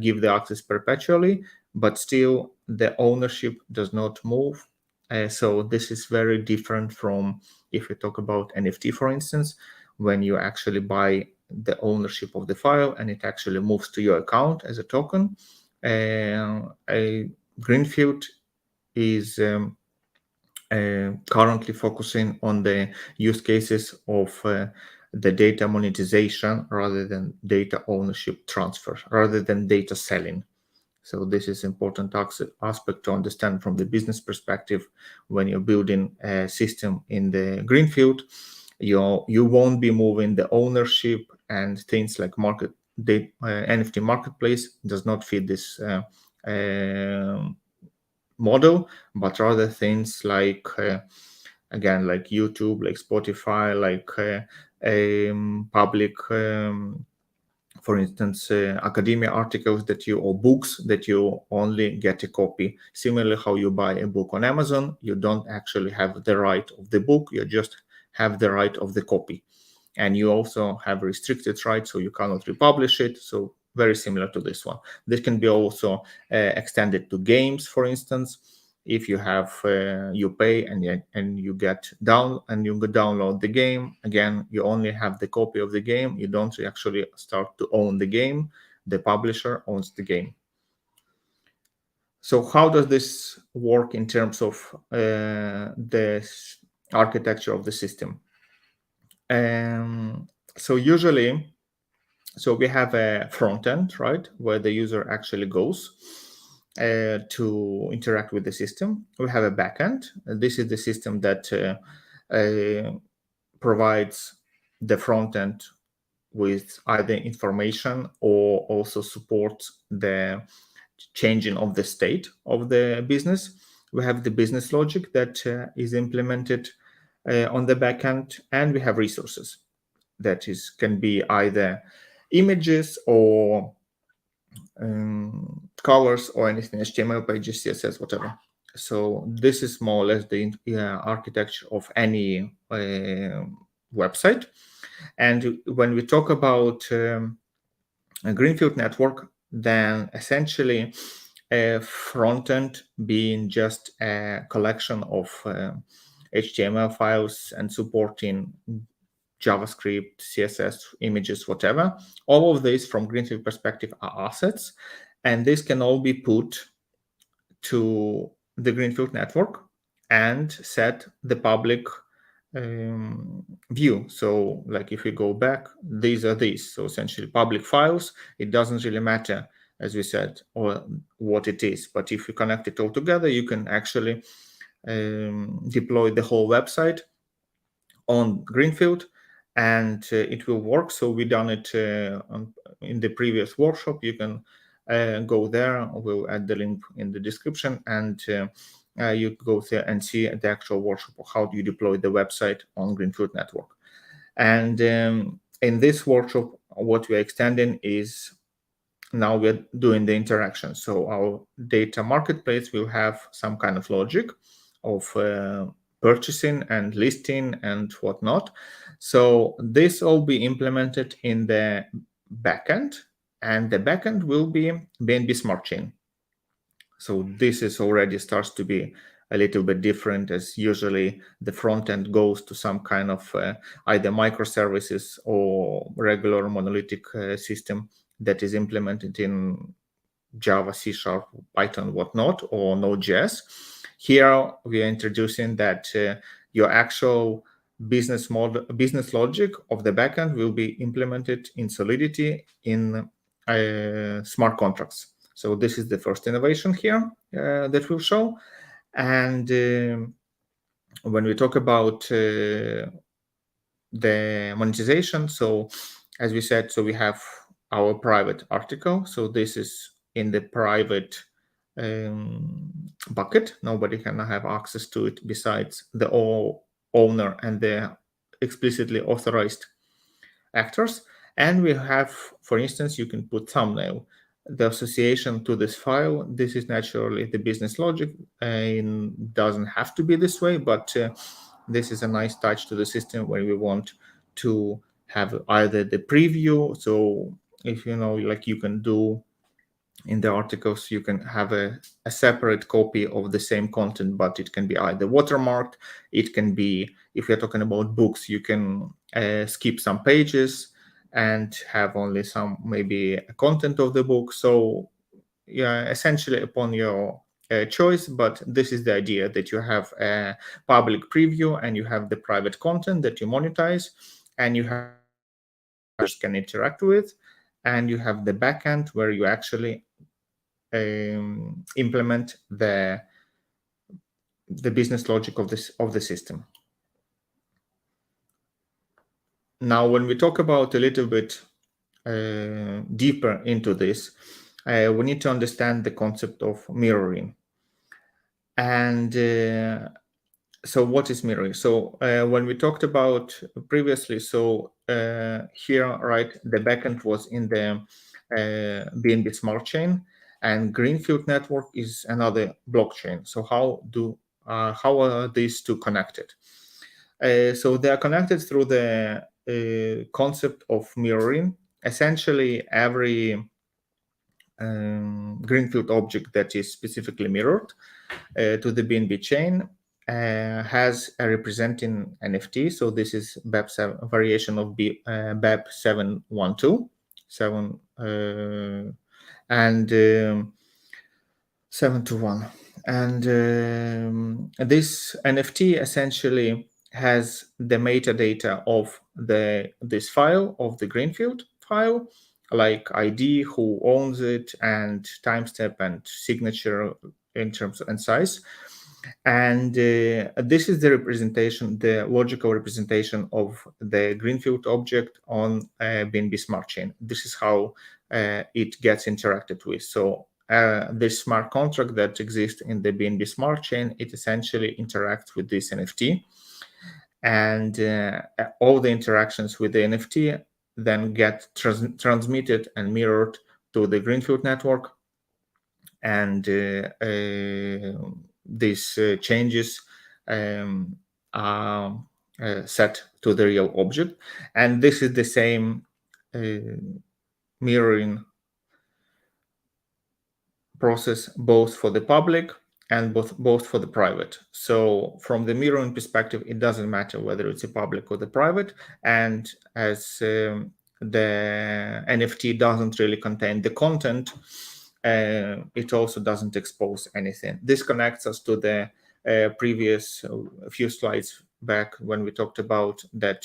give the access perpetually, but still the ownership does not move. So this is very different from if we talk about NFT, for instance, when you actually buy the ownership of the file and it actually moves to your account as a token. A Greenfield is currently focusing on the use cases of the data monetization rather than data ownership transfer, rather than data selling. So this is important aspect to understand from the business perspective. When you're building a system in the Greenfield, you won't be moving the ownership and things like NFT marketplace does not fit this model, but rather things like again, like YouTube, like Spotify, like public for instance, academia articles or books that you only get a copy. Similarly, how you buy a book on Amazon, you don't actually have the right of the book, you just have the right of the copy. And you also have restricted rights, so you cannot republish it. So very similar to this one. This can be also extended to games, for instance. If you have you pay and you get down and you download the game, again, you only have the copy of the game. You don't actually start to own the game. The publisher owns the game. So how does this work in terms of the architecture of the system? So usually, we have a front end, right, where the user actually goes to interact with the system. We have a backend. This is the system that provides the front end with either information or also supports the changing of the state of the business. We have the business logic that is implemented on the backend, and we have resources that can be either images or colors or anything, HTML pages, CSS, whatever. So this is more or less the architecture of any website. And when we talk about a Greenfield network, then essentially a front end being just a collection of HTML files and supporting JavaScript, CSS, images, whatever. All of these from Greenfield perspective are assets, and this can all be put to the Greenfield network. and set the public view. So like if you go back, these are these. So essentially public files, it doesn't really matter, as we said, or what it is. But if you connect it all together, you can actually deploy the whole website on Greenfield, and it will work. So we done it in the previous workshop. You can go there. We'll add the link in the description, and you go there and see the actual workshop of how do you deploy the website on Greenfield network. And in this workshop, what we're extending is now we're doing the interaction. So our data marketplace will have some kind of logic of purchasing and listing and whatnot. So this will be implemented in the backend, and the backend will be BNB Smart Chain. So this is already starts to be a little bit different, as usually the front end goes to some kind of either microservices or regular monolithic system that is implemented in Java, C#, Python, whatnot, or Node.js. Here we are introducing that your actual business model, business logic of the backend will be implemented in Solidity in smart contracts. So this is the first innovation here that we'll show. And when we talk about the monetization, so as we said, so we have our private article. So this is in the private bucket. Nobody can have access to it besides the owner and the explicitly authorized actors. And we have, for instance, you can put thumbnail. The association to this file, this is naturally the business logic, and doesn't have to be this way, but this is a nice touch to the system where we want to have either the preview. So if you know, like you can do in the articles, you can have a separate copy of the same content, but it can be either watermarked. It can be, if you're talking about books, you can skip some pages and have only some, maybe content of the book. So yeah, essentially upon your choice, but this is the idea, that you have a public preview and you have the private content that you monetize, and you have can interact with, and you have the backend where you actually implement the business logic of the system. Now, when we talk about a little bit deeper into this, we need to understand the concept of mirroring. And so what is mirroring? So when we talked about previously, so here, right, the backend was in the BNB Smart Chain, and Greenfield network is another blockchain. So how are these two connected? So they are connected through the concept of mirroring. Essentially, every Greenfield object that is specifically mirrored to the BNB chain has a representing NFT. So this is BEP7, variation of BEP 712, and 721. And this NFT essentially has the metadata of this file, of the Greenfield file, like ID, who owns it, and timestamp and signature in terms of and size. And this is the representation, the logical representation of the Greenfield object on BNB Smart Chain. This is how it gets interacted with. So this smart contract that exists in the BNB Smart Chain, it essentially interacts with this NFT. And all the interactions with the NFT then get transmitted and mirrored to the Greenfield network. And these changes are set to the real object. And this is the same mirroring process both for the public and both for the private. So from the mirroring perspective, it doesn't matter whether it's a public or the private. And as the NFT doesn't really contain the content, it also doesn't expose anything. This connects us to the previous a few slides back when we talked about that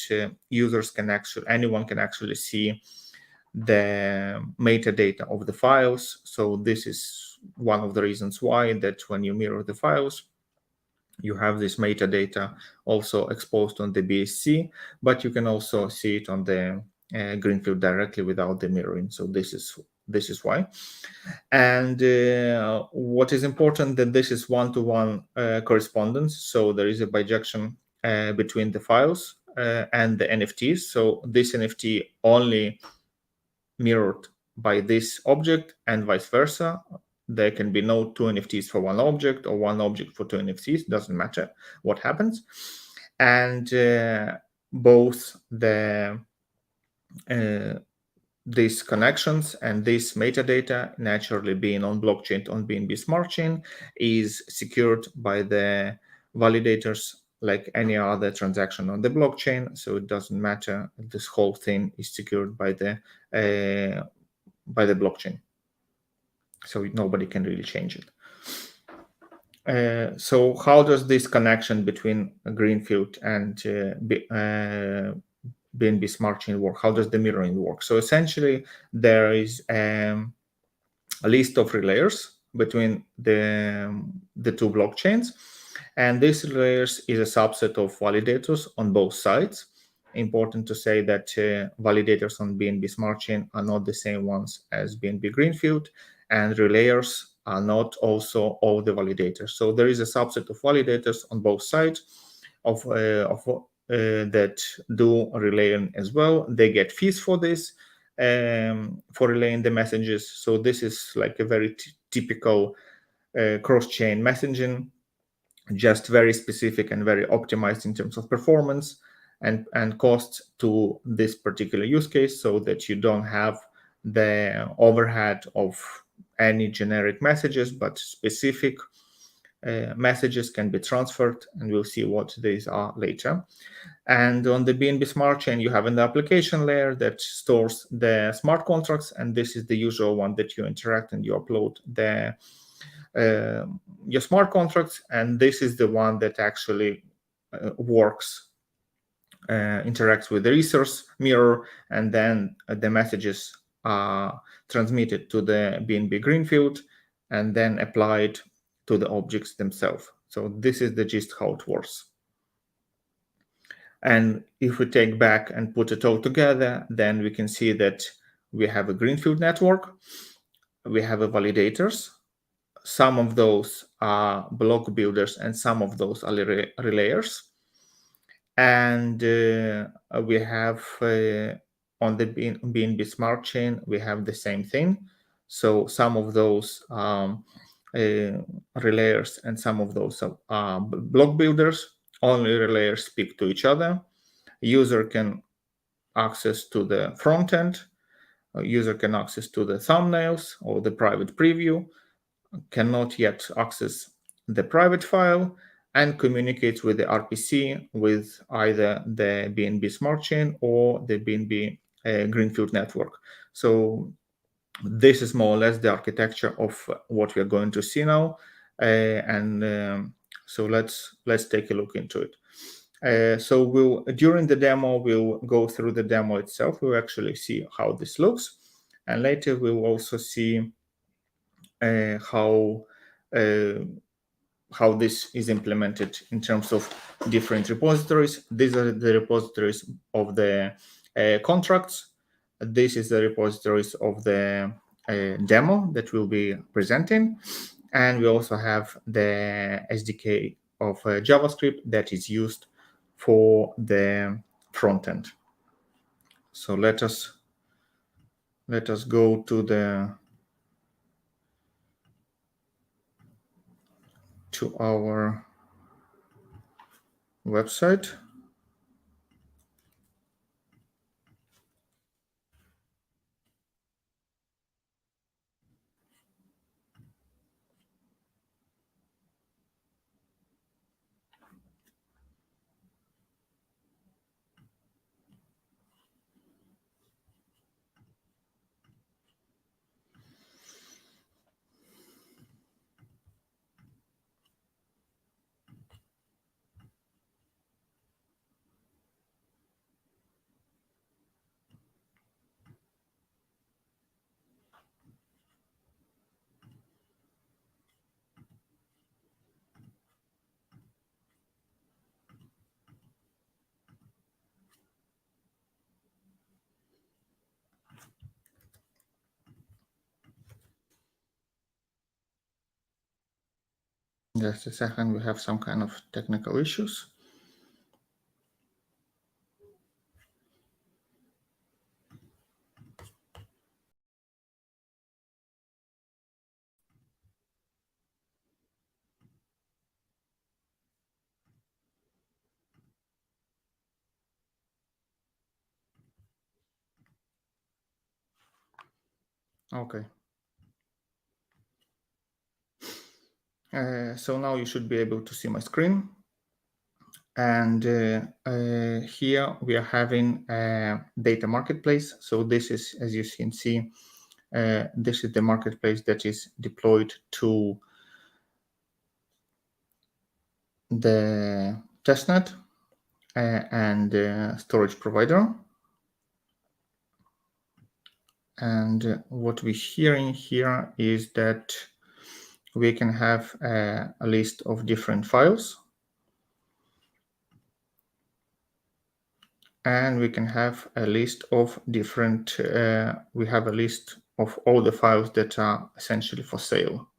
anyone can actually see the metadata of the files. So this is one of the reasons why that when you mirror the files, you have this metadata also exposed on the BSC, but you can also see it on the Greenfield directly without the mirroring. So this is why. And what is important that this is one-to-one correspondence. So there is a bijection between the files and the NFTs. So this NFT only mirrored by this object and vice versa. There can be no two NFTs for one object or one object for two NFTs, doesn't matter what happens. And both these connections and this metadata naturally being on blockchain on BNB Smart Chain is secured by the validators like any other transaction on the blockchain. So it doesn't matter. This whole thing is secured by the blockchain. So nobody can really change it. So how does this connection between Greenfield and BNB Smart Chain work? How does the mirroring work? So essentially, there is a list of relayers between the two blockchains, and this layers is a subset of validators on both sides. Important to say that validators on BNB Smart Chain are not the same ones as BNB Greenfield, and relayers are not also all the validators. So there is a subset of validators on both sides that do relaying as well. They get fees for this, for relaying the messages. So this is like a very typical cross-chain messaging, just very specific and very optimized in terms of performance and cost to this particular use case, so that you don't have the overhead of any generic messages, but specific messages can be transferred, and we'll see what these are later. And on the BNB Smart Chain, you have an application layer that stores the smart contracts, and this is the usual one that you interact and you upload your smart contracts, and this is the one that actually interacts with the resource mirror, and then the messages are transmitted to the BNB Greenfield and then applied to the objects themselves. So this is the gist how it works. And if we take back and put it all together, then we can see that we have a Greenfield network, we have a validators. Some of those are block builders and some of those are relayers. And we have on the BNB Smart Chain, we have the same thing. So some of those relayers and some of those are block builders. Only relayers speak to each other. User can access to the front end. User can access to the thumbnails or the private preview. Cannot yet access the private file, and communicates with the RPC with either the BNB Smart Chain or the BNB Greenfield network. So this is more or less the architecture of what we are going to see now. So let's take a look into it. So during the demo, we'll go through the demo itself. We'll actually see how this looks, and later we'll also see how this is implemented in terms of different repositories. These are the repositories of the contracts. This is the repositories of the demo that we'll be presenting. And we also have the SDK of JavaScript that is used for the front end. So let us go to our website. Just a second, we have some kind of technical issues. Okay. So now you should be able to see my screen. And here we are having a data marketplace. So this is, as you can see, this is the marketplace that is deployed to the testnet and storage provider. And what we're hearing here is that we can have a list of different files, and we can have a list of different, we have a list of all the files that are essentially for sale.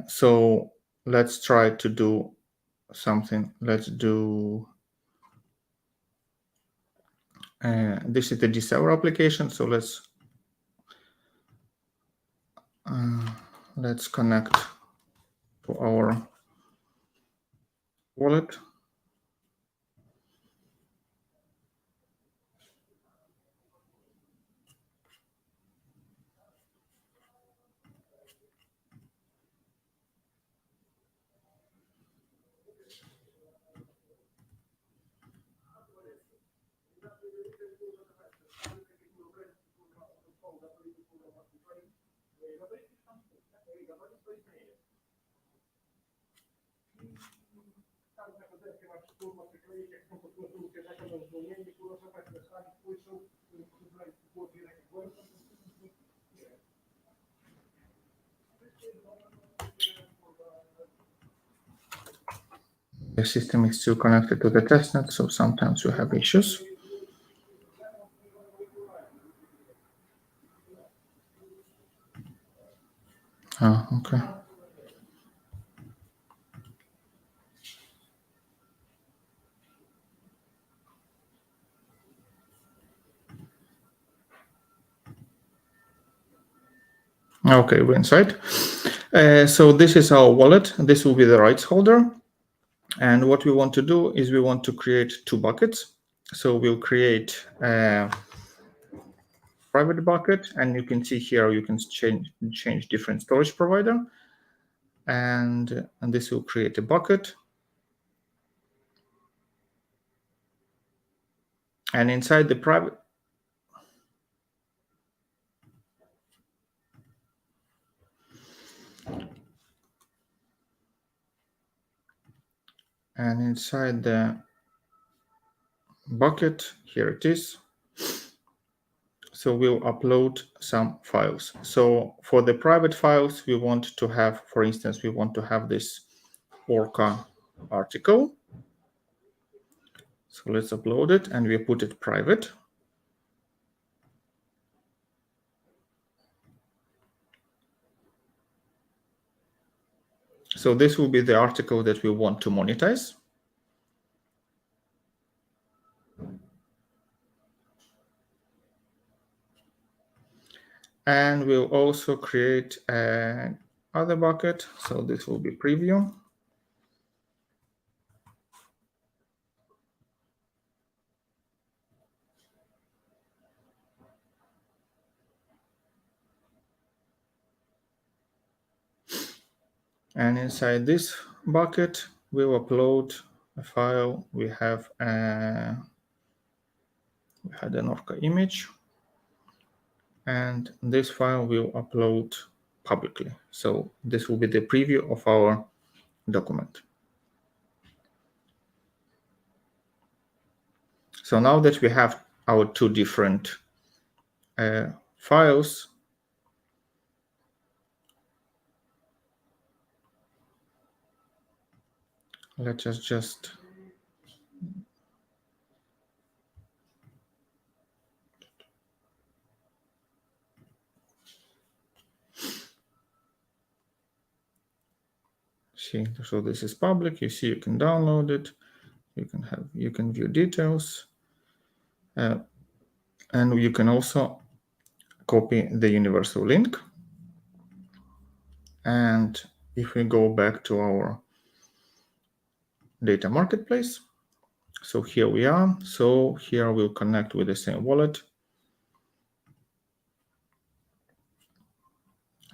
So let's try to do something. Let's do, this is the DServer application. So let's connect to our wallet. The system is still connected to the testnet, so sometimes we have issues. Oh, okay. Okay, we're inside. So this is our wallet. This will be the rights holder. And what we want to do is we want to create two buckets. So we'll create a private bucket, and you can see here you can change different storage provider. And this will create a bucket. And inside the private, and inside the bucket, here it is. So we'll upload some files. So for the private files, we want to have, for instance, we want to have this Orca article. So let's upload it, and we put it private. So this will be the article that we want to monetize. And we'll also create another bucket. So this will be preview. And inside this bucket, we'll upload a file. We had an Orca image. And this file will upload publicly. So this will be the preview of our document. So now that we have our two different files, let us just See, so this is public. You see, you can download it. You can view details, and you can also copy the universal link. And if we go back to our data marketplace, so here we are. So here we'll connect with the same wallet.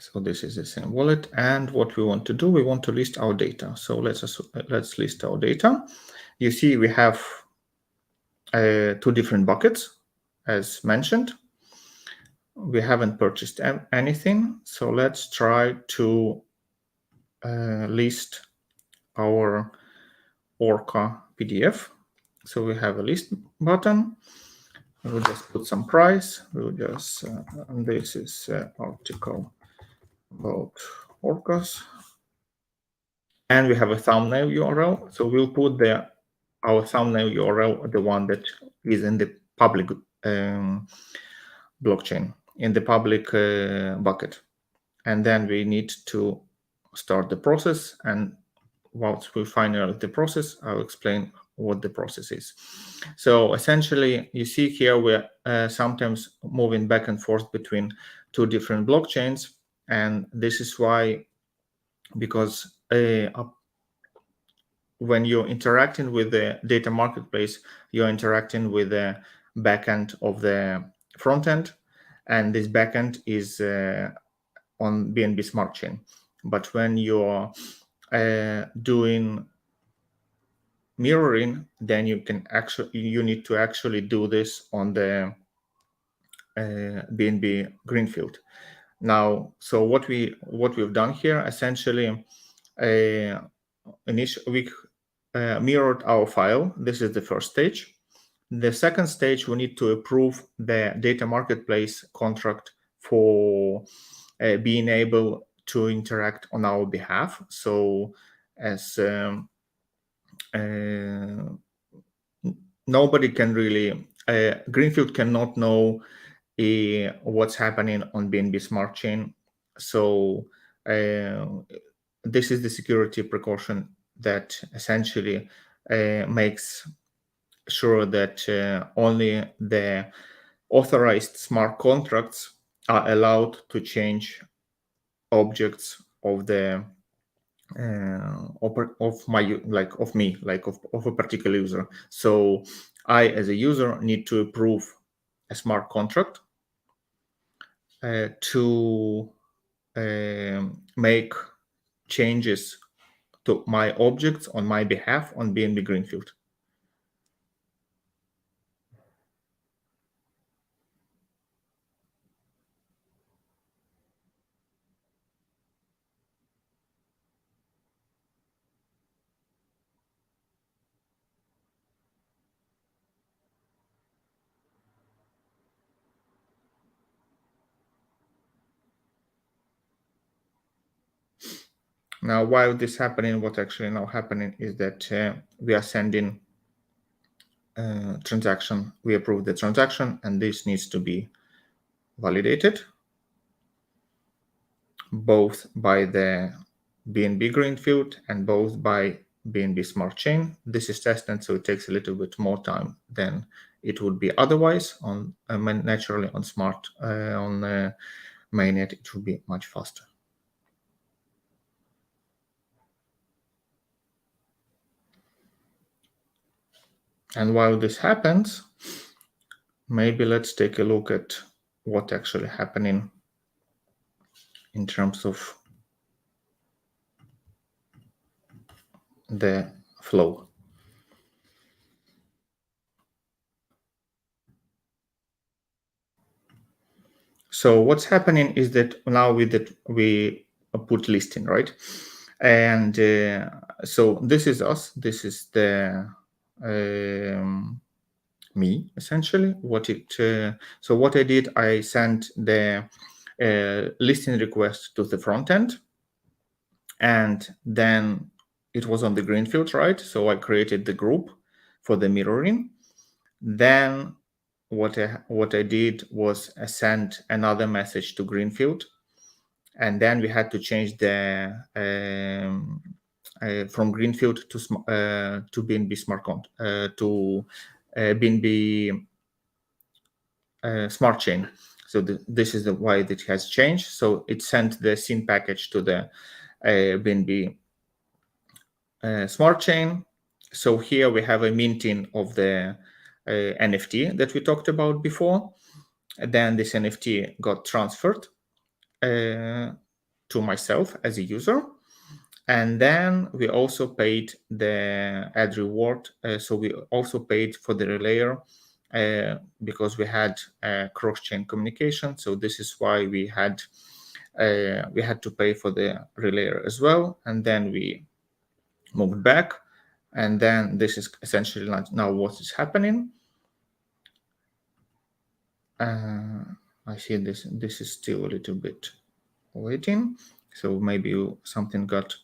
So this is the same wallet, and what we want to do, we want to list our data. So let's list our data. You see, we have 2 different buckets, as mentioned. We haven't purchased anything, so let's try to list our Orca PDF. So we have a list button. We'll just put some price. We'll just this is article about orcas, and we have a thumbnail URL. So we'll put our thumbnail URL, the one that is in the public blockchain, in the public bucket, and then we need to start the process. And once we finalize the process, I'll explain what the process is. So essentially, you see here we're sometimes moving back and forth between 2 different blockchains, and this is why, because when you're interacting with the data marketplace, you're interacting with the backend of the front end, and this backend is on BNB Smart Chain. But when you're doing mirroring, then you need to actually do this on the BNB Greenfield. Now, so what we've done here, essentially, we mirrored our file. This is the first stage. The second stage, we need to approve the data marketplace contract for being able to interact on our behalf. So as nobody can really, Greenfield cannot know what's happening on BNB Smart Chain. So this is the security precaution that essentially makes sure that only the authorized smart contracts are allowed to change objects of the of a particular user. So I, as a user, need to approve a smart contract to make changes to my objects on my behalf on BNB Greenfield. Now, while this is happening, what's actually now happening is that we are sending transaction. We approve the transaction, and this needs to be validated both by the BNB Greenfield and both by BNB Smart Chain. This is tested, so it takes a little bit more time than it would be otherwise. On naturally on smart on mainnet, it would be much faster. And while this happens, maybe let's take a look at what's actually happening in terms of the flow. So what's happening is that now we put listing, right? And so this is us. This is the me, essentially. So what I did, I sent the listing request to the front end, and then it was on the Greenfield, right? So I created the group for the mirroring. Then what I did was I sent another message to Greenfield, and then we had to change the from Greenfield to BNB Smart to BNB Smart Chain. So this is why it has changed. So it sent the scene package to the BNB Smart Chain. So here we have a minting of the NFT that we talked about before. And then this NFT got transferred to myself as a user. And then we also paid the ad reward. So we also paid for the relayer because we had cross-chain communication. So this is why we had to pay for the relayer as well. And then we moved back. And then this is essentially now what is happening. I see this is still a little bit waiting. So maybe something got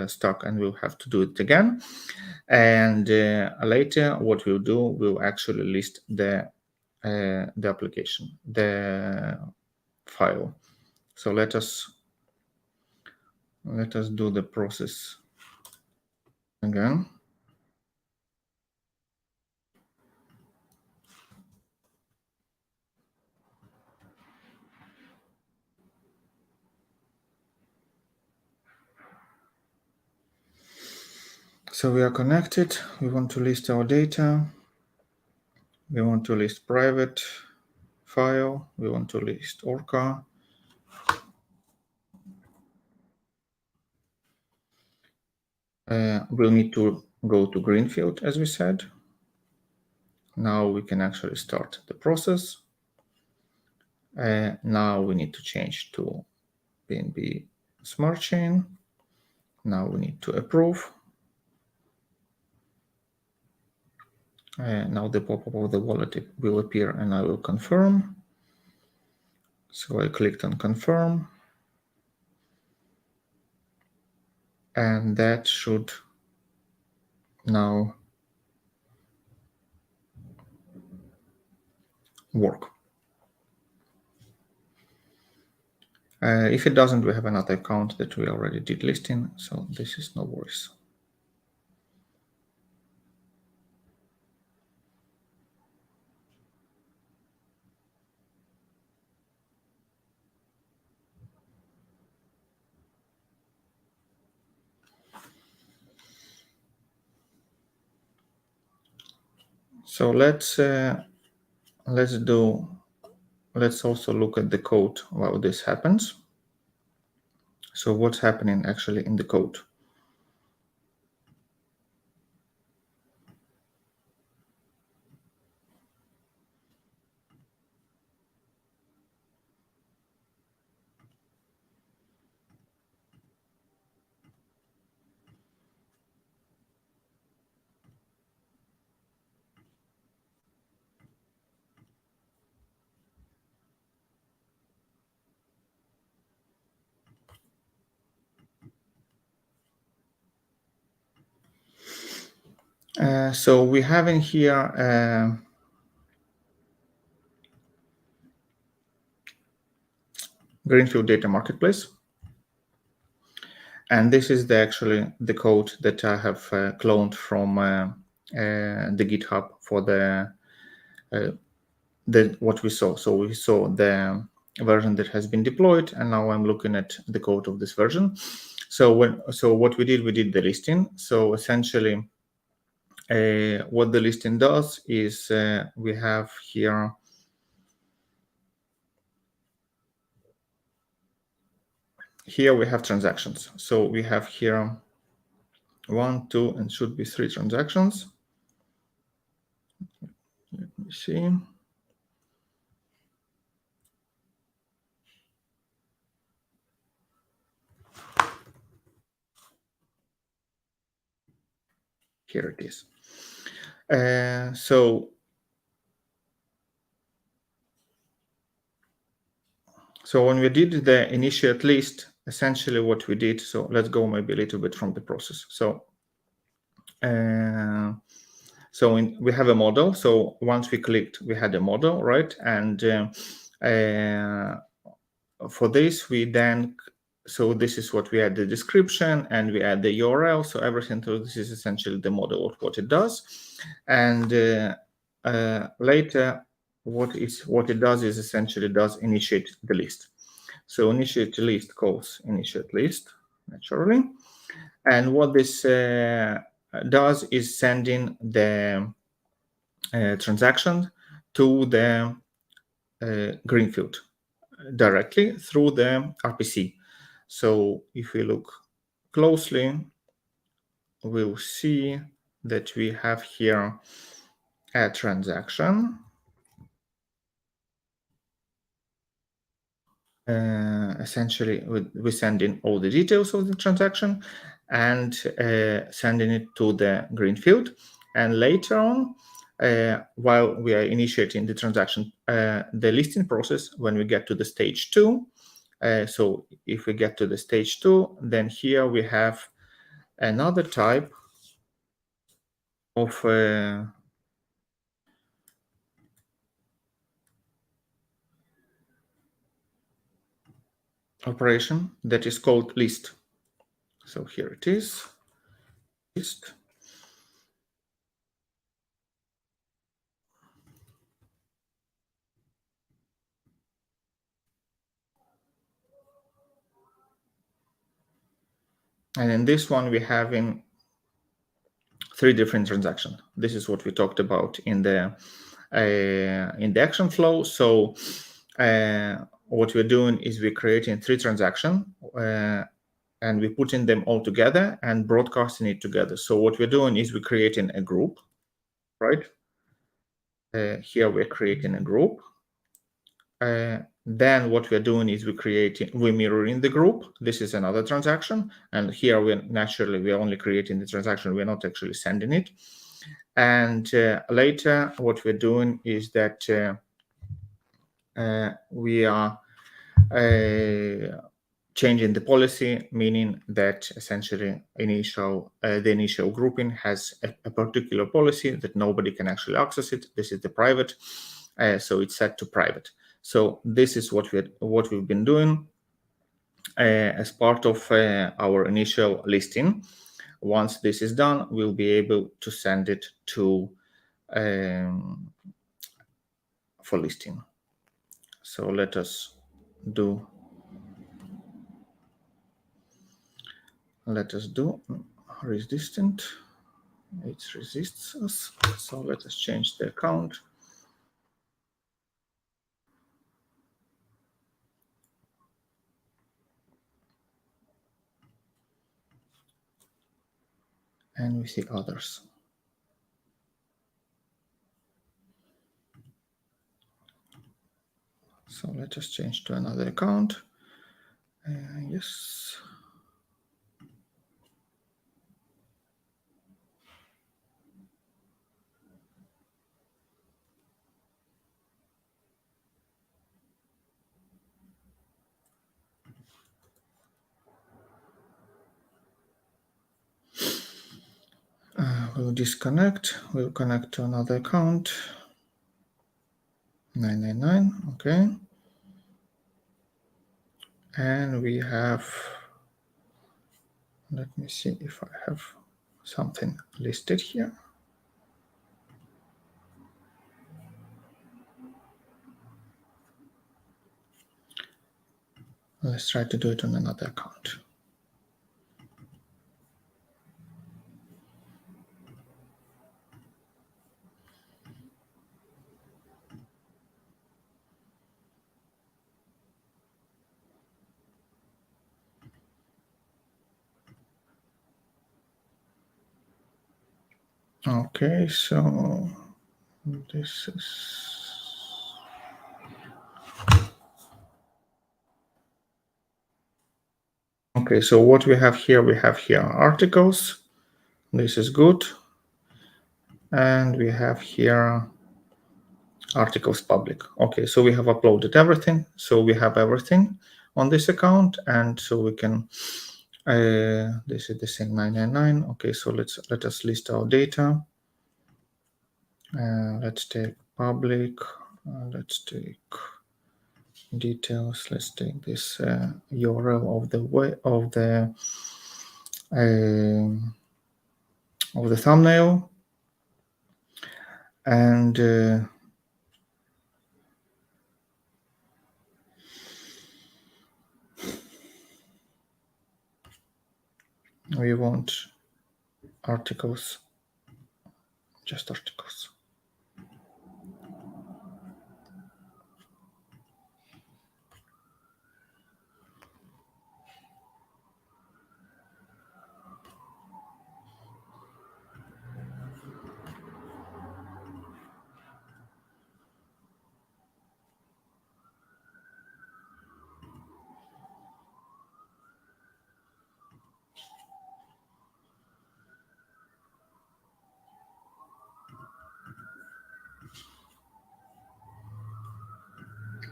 stuck and we'll have to do it again. And later what we'll do, we'll actually list the application, the file. So let us do the process again. So we are connected. We want to list our data. We want to list private file. We want to list Orca. We'll need to go to Greenfield, as we said. Now we can actually start the process. Now we need to change to BNB Smart Chain. Now we need to approve. Now the pop-up of the wallet will appear and I will confirm. So I clicked on confirm. And that should now work. If it doesn't, we have another account that we already did listing, so this is no worries. So let's also look at the code while this happens. So what's happening actually in the code? So we have in here Greenfield Data Marketplace. And this is actually the code that I have cloned from the GitHub for what we saw. So we saw the version that has been deployed, and now I'm looking at the code of this version. So what we did the listing. So essentially, what the listing does is we have here we have transactions. So we have here 1, 2, and should be 3 transactions. Let me see. Here it is. So when we did the initiate list, essentially what we did, so let's go maybe a little bit from the process. So we have a model. So once we clicked, we had a model, right? And for this, we then so this is what we add the description, and we add the URL. So everything through this is essentially the model of what it does. And later, what it does is essentially does initiate the list. So initiate the list calls initiate list naturally. And what this does is sending the transaction to the Greenfield directly through the RPC. So if we look closely, we'll see that we have here a transaction. Essentially, we send in all the details of the transaction and sending it to the Greenfield. And later on, while we are initiating the transaction, the listing process, when we get to the stage 2, so if we get to the stage 2, then here we have another type of operation that is called list. So here it is, list. And in this one, we have in 3 different transactions. This is what we talked about in the action flow. So what we're doing is we're creating 3 transactions and we're putting them all together and broadcasting it together. So what we're doing is we're creating a group, right? Here we're creating a group. Then what we're doing is we're mirroring the group. This is another transaction. And here we're only creating the transaction. We're not actually sending it. And later what we're doing is that we are changing the policy, meaning that essentially the initial grouping has a particular policy that nobody can actually access it. This is the private, so it's set to private. So this is what we've been doing as part of our initial listing. Once this is done, we'll be able to send it to for listing. So let us do resistant. It resists us. So let us change the account. And we see others. So let us change to another account. Yes. We'll disconnect. We'll connect to another account. 999. Okay. And we have, let me see if I have something listed here. Let's try to do it on another account. Okay, so this is okay. So what we have here articles. This is good, and we have here articles public. Okay, so we have uploaded everything. So we have everything on this account, and so we can. This is the same 999. Okay, so let us list our data. Let's take public. Let's take details. Let's take this URL of the thumbnail, and we want articles, just articles.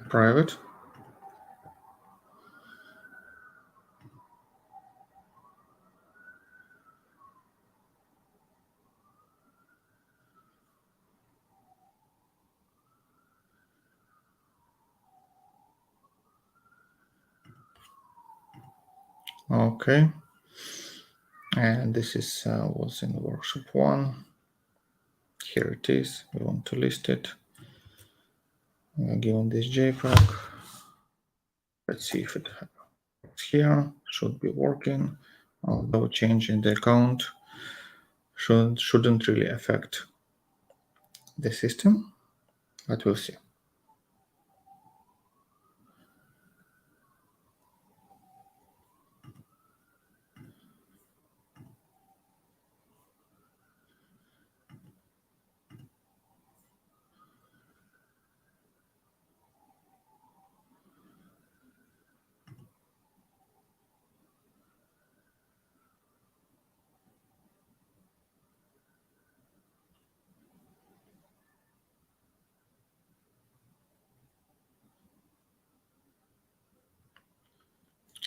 Private. Okay, and this is what's in the workshop 1. Here it is. We want to list it. Given this JPEG, let's see if it works here. Should be working, although changing the account shouldn't really affect the system, but we'll see.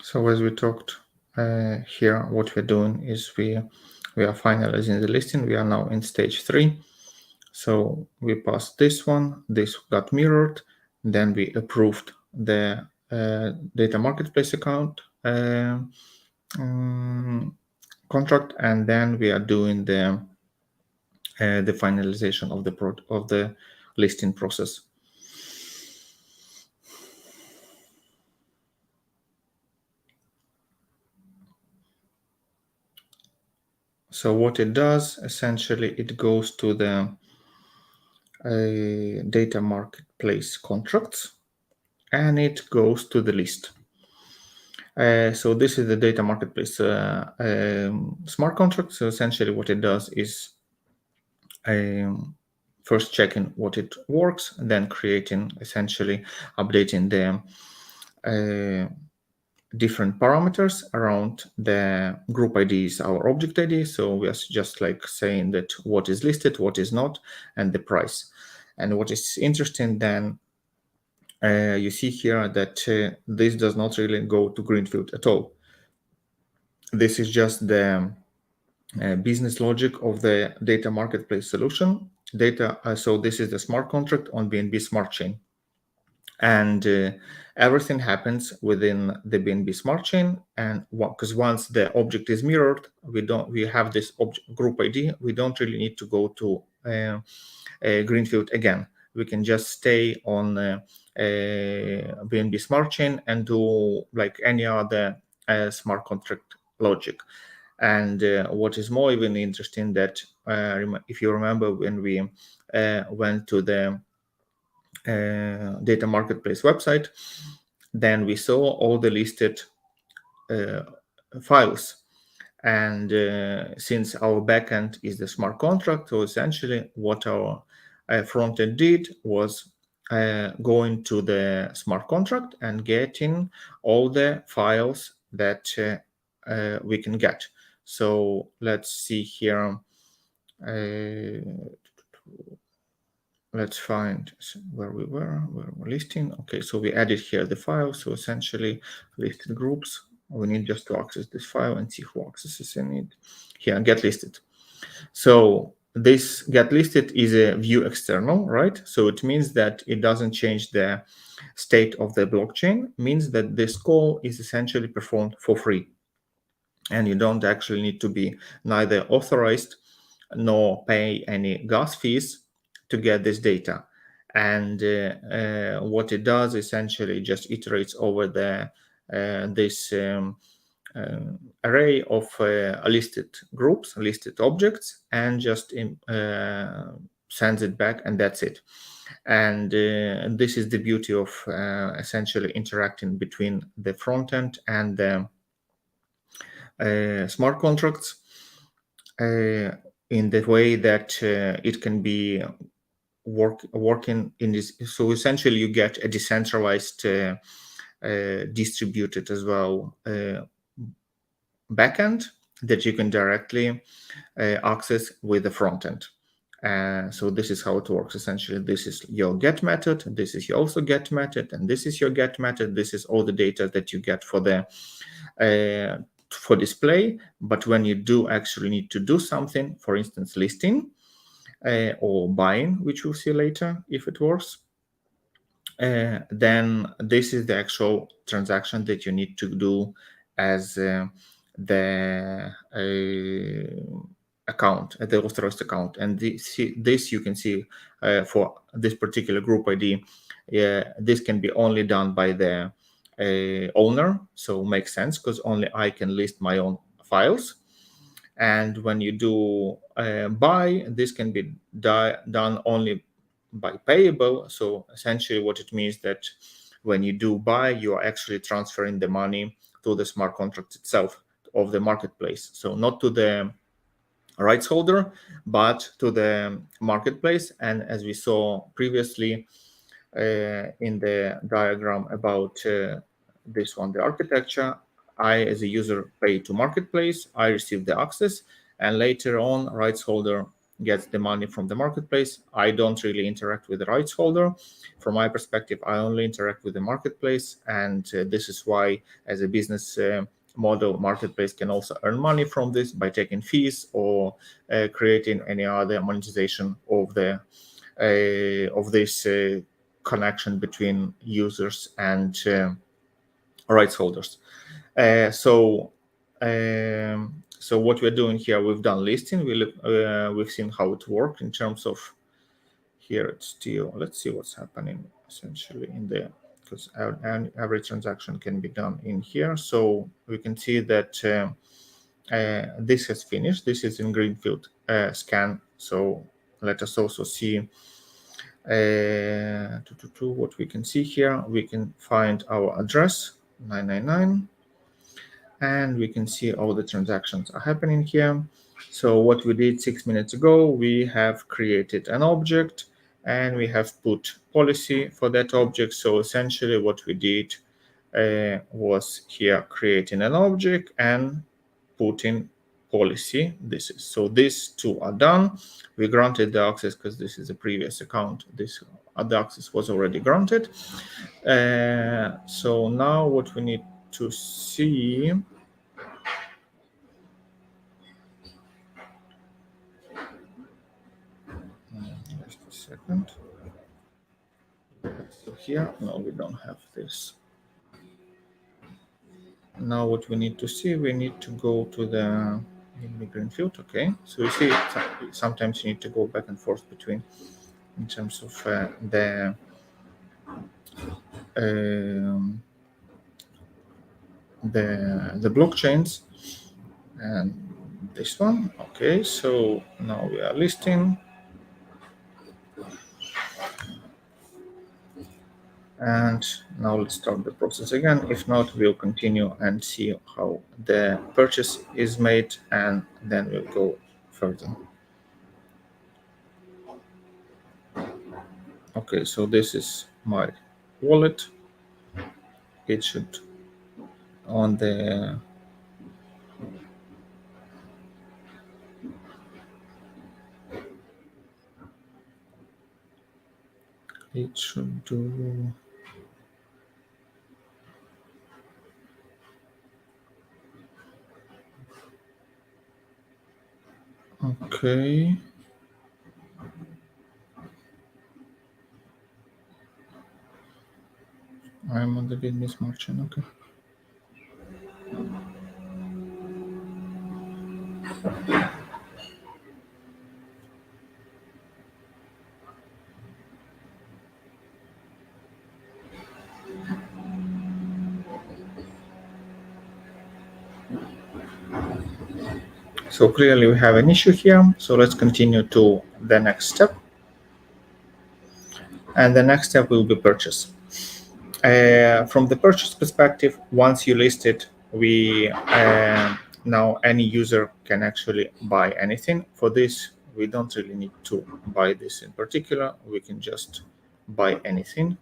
So as we talked here, what we're doing is we are finalizing the listing. We are now in stage 3. So we passed this one, this got mirrored, then we approved the data marketplace account contract, and then we are doing the finalization of the listing process. So what it does, essentially, it goes to the data marketplace contracts, and it goes to the list. So this is the data marketplace smart contract. So essentially what it does is first checking what it works, then creating, essentially updating the different parameters around the group IDs, our object ID. So we are just like saying that what is listed, what is not, and the price. And what is interesting then, you see here that this does not really go to Greenfield at all. This is just the business logic of the data marketplace solution. So this is the smart contract on BNB Smart Chain. And everything happens within the BNB Smart Chain. And because once the object is mirrored, we have this group ID. We don't really need to go to Greenfield again. We can just stay on BNB Smart Chain and do like any other smart contract logic. And what is more even interesting that if you remember when we went to the data marketplace website, then we saw all the listed files. And since our backend is the smart contract, so essentially what our frontend did was going to the smart contract and getting all the files that we can get. So let's see here. Let's find where we're listing. Okay, so we added here the file. So essentially listed groups. We need just to access this file and see who accesses in it. Here, get listed. So this get listed is a view external, right? So it means that it doesn't change the state of the blockchain, means that this call is essentially performed for free. And you don't actually need to be neither authorized nor pay any gas fees to get this data. And what it does essentially just iterates over this array of listed groups, listed objects, and just sends it back, and that's it. And this is the beauty of essentially interacting between the front end and the smart contracts in the way that it can be working in this. So essentially you get a decentralized distributed as well backend that you can directly access with the front end. So this is how it works. Essentially, this is your get method, this is your also get method, and this is your get method. This is all the data that you get for the for display. But when you do actually need to do something, for instance, listing or buying, which we'll see later if it works, then this is the actual transaction that you need to do as the account, the authorized account. And this you can see for this particular group ID, this can be only done by the owner. So makes sense because only I can list my own files. And when you do buy, this can be done only by payable. So essentially what it means that when you do buy, you are actually transferring the money to the smart contract itself of the marketplace. So not to the rights holder, but to the marketplace. And as we saw previously in the diagram about this one, the architecture, I as a user pay to marketplace, I receive the access, and later on rights holder gets the money from the marketplace. I don't really interact with the rights holder. From my perspective, I only interact with the marketplace, and this is why as a business model, marketplace can also earn money from this by taking fees or creating any other monetization of the of this connection between users and rights holders. So what we're doing here, we've done listing. We've seen how it works in terms of here. It's still, let's see what's happening essentially in there, because every transaction can be done in here. So we can see that this has finished. This is in Greenfield scan. So let us also see what we can see here. We can find our address 999, and we can see all the transactions are happening here. So what we did 6 minutes ago, we have created an object and we have put policy for that object. So essentially what we did was here creating an object and putting policy. This is, so these two are done. We granted the access because this is a previous account. This other access was already granted. So now what we need to see, just a second. So here, no, we don't have this. Now what we need to see, we need to go to the Greenfield. Okay, so you see sometimes you need to go back and forth between in terms of the blockchains. And this one. Okay, so now we are listing, and now let's start the process again. If not, we'll continue and see how the purchase is made, and then we'll go further. Okay, so this is my wallet. It should on the it should do. Okay. BNB Smart Chain. Okay. So clearly we have an issue here. So let's continue to the next step. And the next step will be purchase. From the purchase perspective, once you list it, we now any user can actually buy anything. For this, we don't really need to buy this in particular. We can just buy anything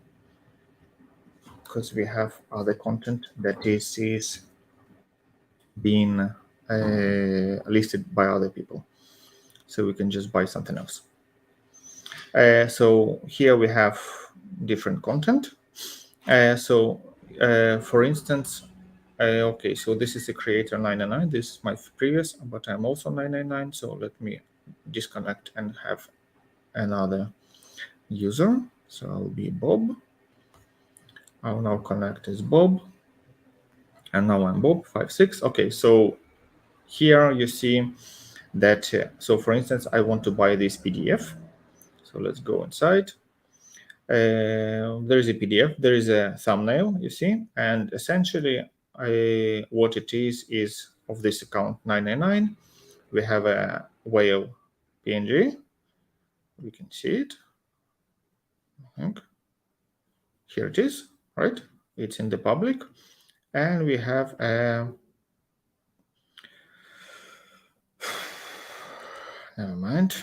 because we have other content that is being listed by other people. So we can just buy something else. So here we have different content. For instance, okay, so this is the creator 999. This is my previous, but I'm also 999. So let me disconnect and have another user. So I'll be Bob. I'll now connect as Bob. And now I'm Bob 56. Okay, so here you see that, so for instance, I want to buy this PDF. So let's go inside. There is a PDF, there is a thumbnail, you see, and essentially what it is of this account 999. We have a whale PNG. We can see it. I think. Here it is, right? It's in the public. And we have a, never mind.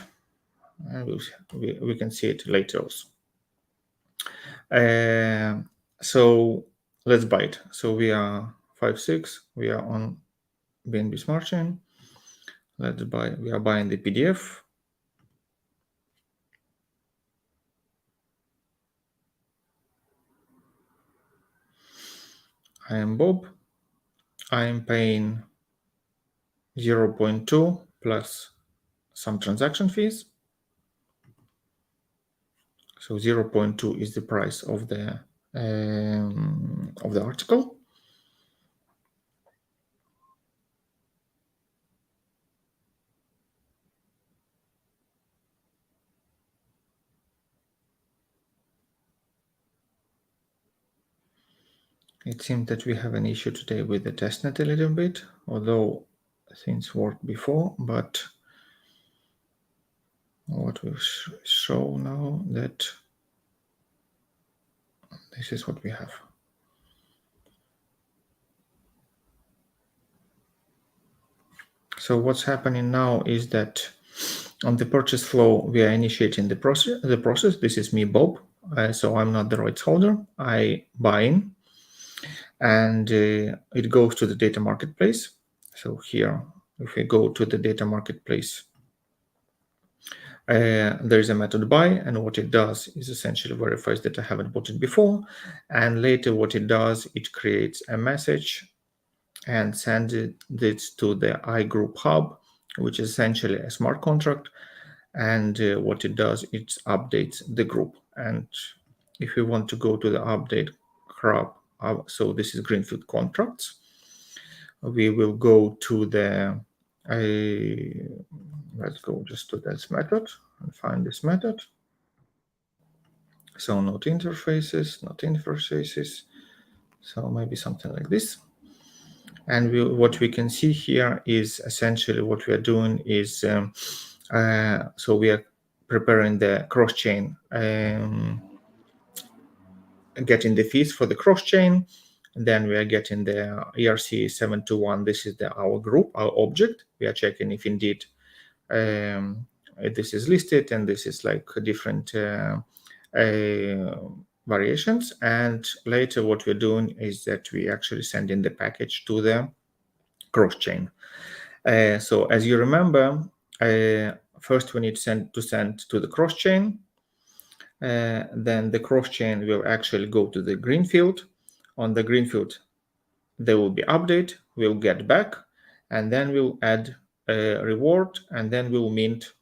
We can see it later also. So let's buy it. So we are 56. We are on BNB Smart Chain. Let's buy. We are buying the PDF. I am Bob. I am paying 0.2 plus some transaction fees. So 0.2 is the price of the article. It seems that we have an issue today with the testnet a little bit, although things worked before, but what will show now that this is what we have. So what's happening now is that on the purchase flow, we are initiating the process. This is me, Bob. So I'm not the rights holder. I buy in, and it goes to the data marketplace. So here, if we go to the data marketplace, there is a method buy, and what it does is essentially verifies that I haven't bought it before. And later what it does, it creates a message and sends it to the iGroup hub, which is essentially a smart contract. And what it does, it updates the group. And if we want to go to the update hub, so this is Greenfield contracts, we will go to the, let's go just to this method and find this method. So not interfaces. So maybe something like this. And what we can see here is essentially what we are doing is, so we are preparing the cross-chain, getting the fees for the cross-chain. Then we are getting the ERC721. This is our group, our object. We are checking if indeed this is listed, and this is like different variations. And later what we're doing is that we actually send in the package to the cross-chain. So as you remember, first we need to send to the cross-chain. Then the cross-chain will actually go to the Greenfield. On the Greenfield, there will be update, we'll get back, and then we'll add a reward, and then we'll mint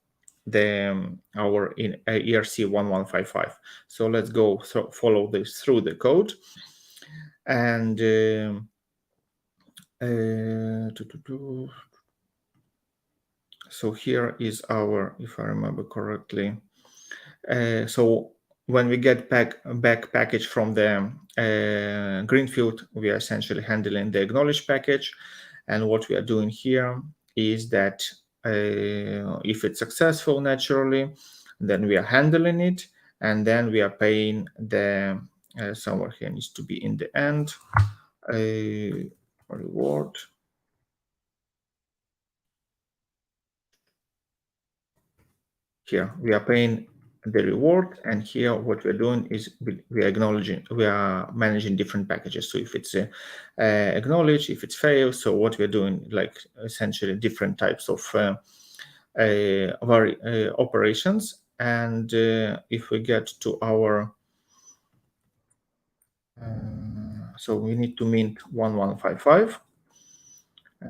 our ERC1155. So let's go follow this through the code. And so here is our, if I remember correctly, so when we get back package from the Greenfield, we are essentially handling the acknowledge package. And what we are doing here is that if it's successful naturally, then we are handling it, and then we are paying the somewhere here needs to be in the end a reward. Here we are paying the reward, and here what we're doing is we are managing different packages. So if it's acknowledge, if it's fail, so what we're doing, like essentially different types of operations. And if we get to our so we need to mint 1155.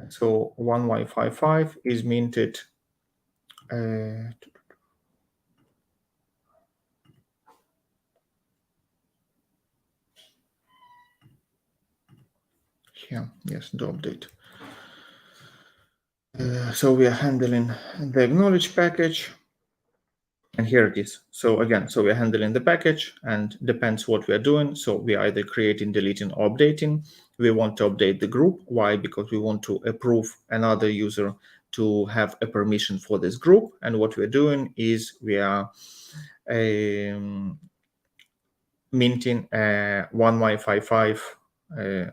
So 1155 is minted here, yes, do update. So we are handling the acknowledge package, and here it is. So again, so we're handling the package, and depends what we are doing. So we are either creating, deleting, or updating. We want to update the group. Why? Because we want to approve another user to have a permission for this group. And what we're doing is we are minting 1Y55.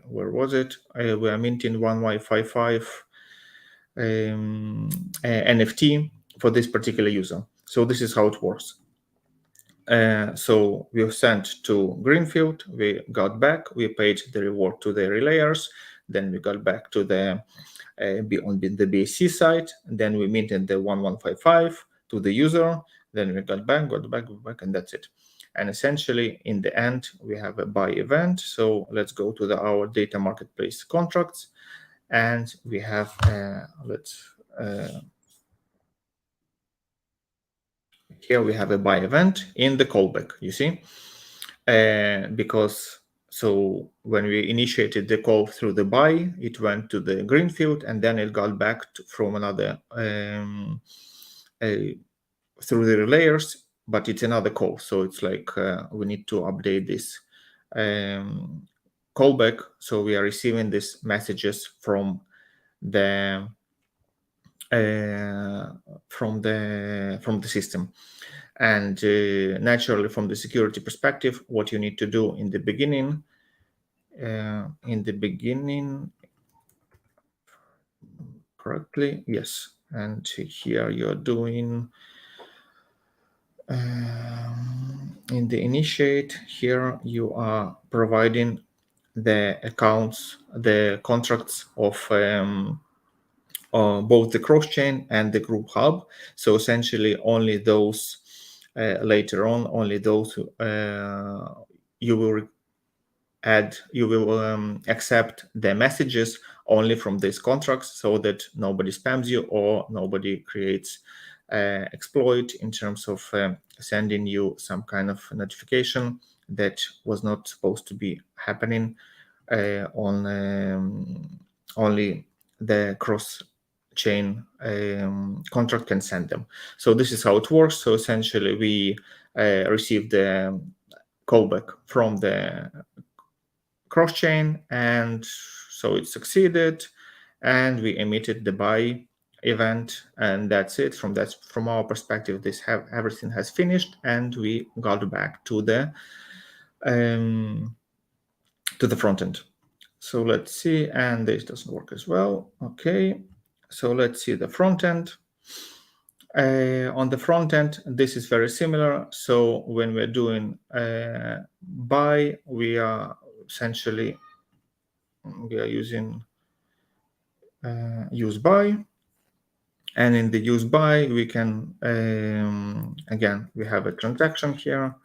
Where was it? We are minting 1Y55 NFT for this particular user. So this is how it works. So we've sent to Greenfield, we got back, we paid the reward to the relayers, then we got back to the on the BSC side, then we minted the 1155 to the user, then we got back, and that's it. And essentially, in the end, we have a buy event. So let's go to our data marketplace contracts, and we have here we have a buy event in the callback, you see, because so when we initiated the call through the buy, it went to the Greenfield, and then it got back from another through the layers, but it's another call. So it's like we need to update this callback. So we are receiving these messages from the system. And naturally, from the security perspective, what you need to do in the beginning, correctly, yes. And here you're doing in the initiate, here you are providing the accounts, the contracts of both the cross-chain and the group hub. So essentially only those later on, only those you will accept the messages only from these contracts, so that nobody spams you or nobody creates exploit in terms of sending you some kind of notification that was not supposed to be happening on only the cross-chain contract can send them. So this is how it works. So essentially we receive the callback from the cross-chain, and so it succeeded, and we emitted the buy event, and that's it. From our perspective, everything has finished, and we got back to the front end. So let's see, and this doesn't work as well. Okay, so let's see the front end. On the front end, this is very similar. So when we're doing buy, we are essentially using use buy, and in the use buy we can again we have a transaction here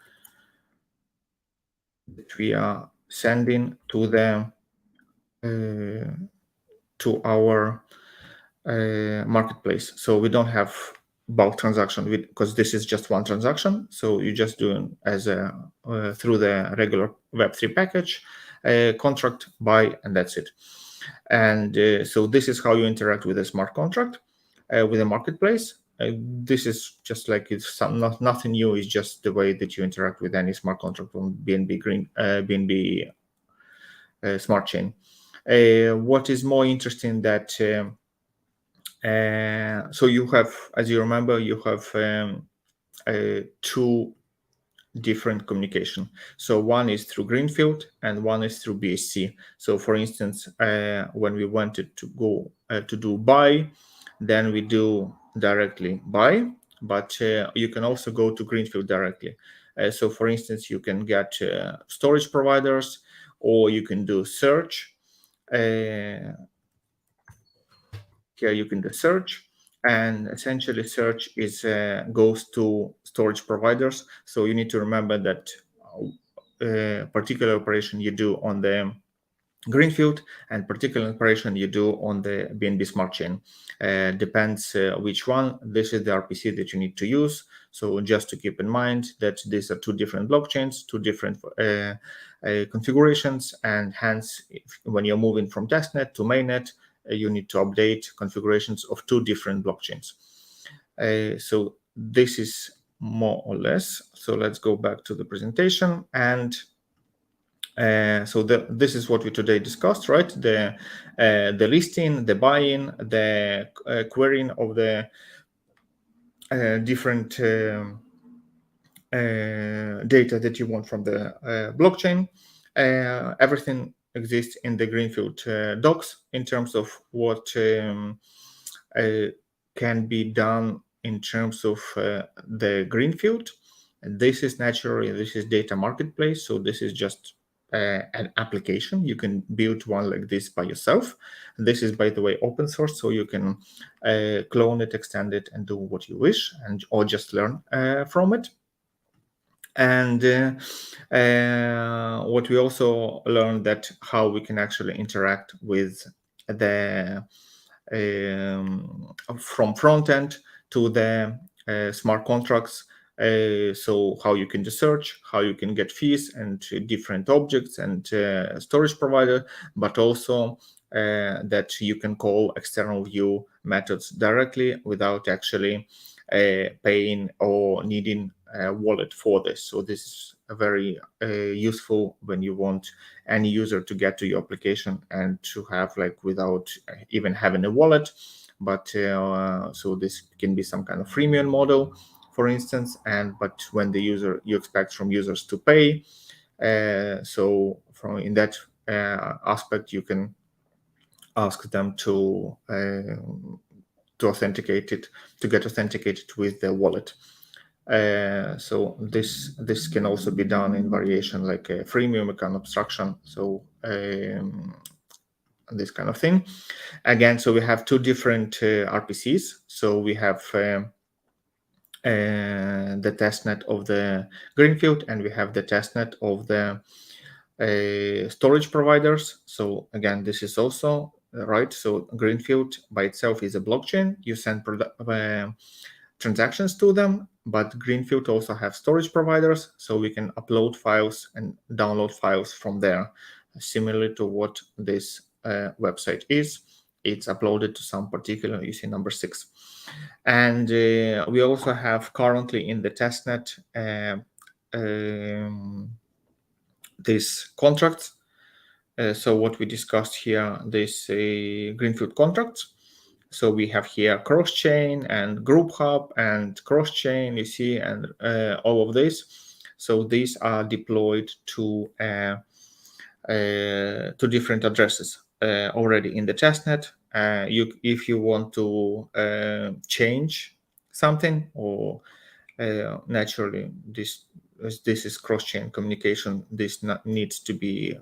that we are sending to the to our marketplace. So we don't have bulk transaction because this is just one transaction. So you just doing as a through the regular Web3 package, contract, buy, and that's it. And so this is how you interact with a smart contract, with a marketplace. This is just like it's nothing new. It's just the way that you interact with any smart contract on BNB Smart Chain. What is more interesting that so you have, as you remember, you have two different communication. So one is through Greenfield and one is through BSC. So for instance, when we wanted to go to do buy, then we do directly buy, but you can also go to Greenfield directly. So for instance, you can get storage providers, or you can do search. Here you can do search, and essentially search is goes to storage providers. So you need to remember that particular operation you do on the Greenfield and particular operation you do on the BNB Smart Chain. Depends which one. This is the RPC that you need to use. So just to keep in mind that these are two different blockchains, two different configurations, and hence when you're moving from testnet to mainnet, you need to update configurations of two different blockchains. So this is more or less. So let's go back to the presentation. And so this is what we today discussed, right? The listing, the buy-in, the querying of the different data that you want from the blockchain. Everything exists in the Greenfield docs in terms of what can be done in terms of the Greenfield. And this is data marketplace. So this is just an application. You can build one like this by yourself. This is, by the way, open source, so you can clone it, extend it, and do what you wish, or just learn from it. And what we also learned that how we can actually interact with the from front end to the smart contracts. So how you can do search, how you can get fees and different objects and storage provider, but also that you can call external view methods directly without actually paying or needing a wallet for this. So this is a very useful when you want any user to get to your application and to have like without even having a wallet. But so this can be some kind of freemium model, for instance, but when the user, you expect from users to pay. So from in that aspect, you can ask them to authenticate it, to get authenticated with the wallet. So this can also be done in variation like a freemium account abstraction. So this kind of thing. Again, so we have two different RPCs. So we have the testnet of the Greenfield, and we have the testnet of the storage providers. So again, this is also right. So Greenfield by itself is a blockchain. You send transactions to them, but Greenfield also have storage providers, so we can upload files and download files from there, similar to what this website is. It's uploaded to some particular, you see number 6. And we also have currently in the testnet these contracts. So what we discussed here, this Greenfield contracts. So we have here cross-chain and group hub and cross-chain, you see, and all of this. So these are deployed to different addresses already in the testnet. If you want to change something, or naturally this is cross-chain communication, this needs to be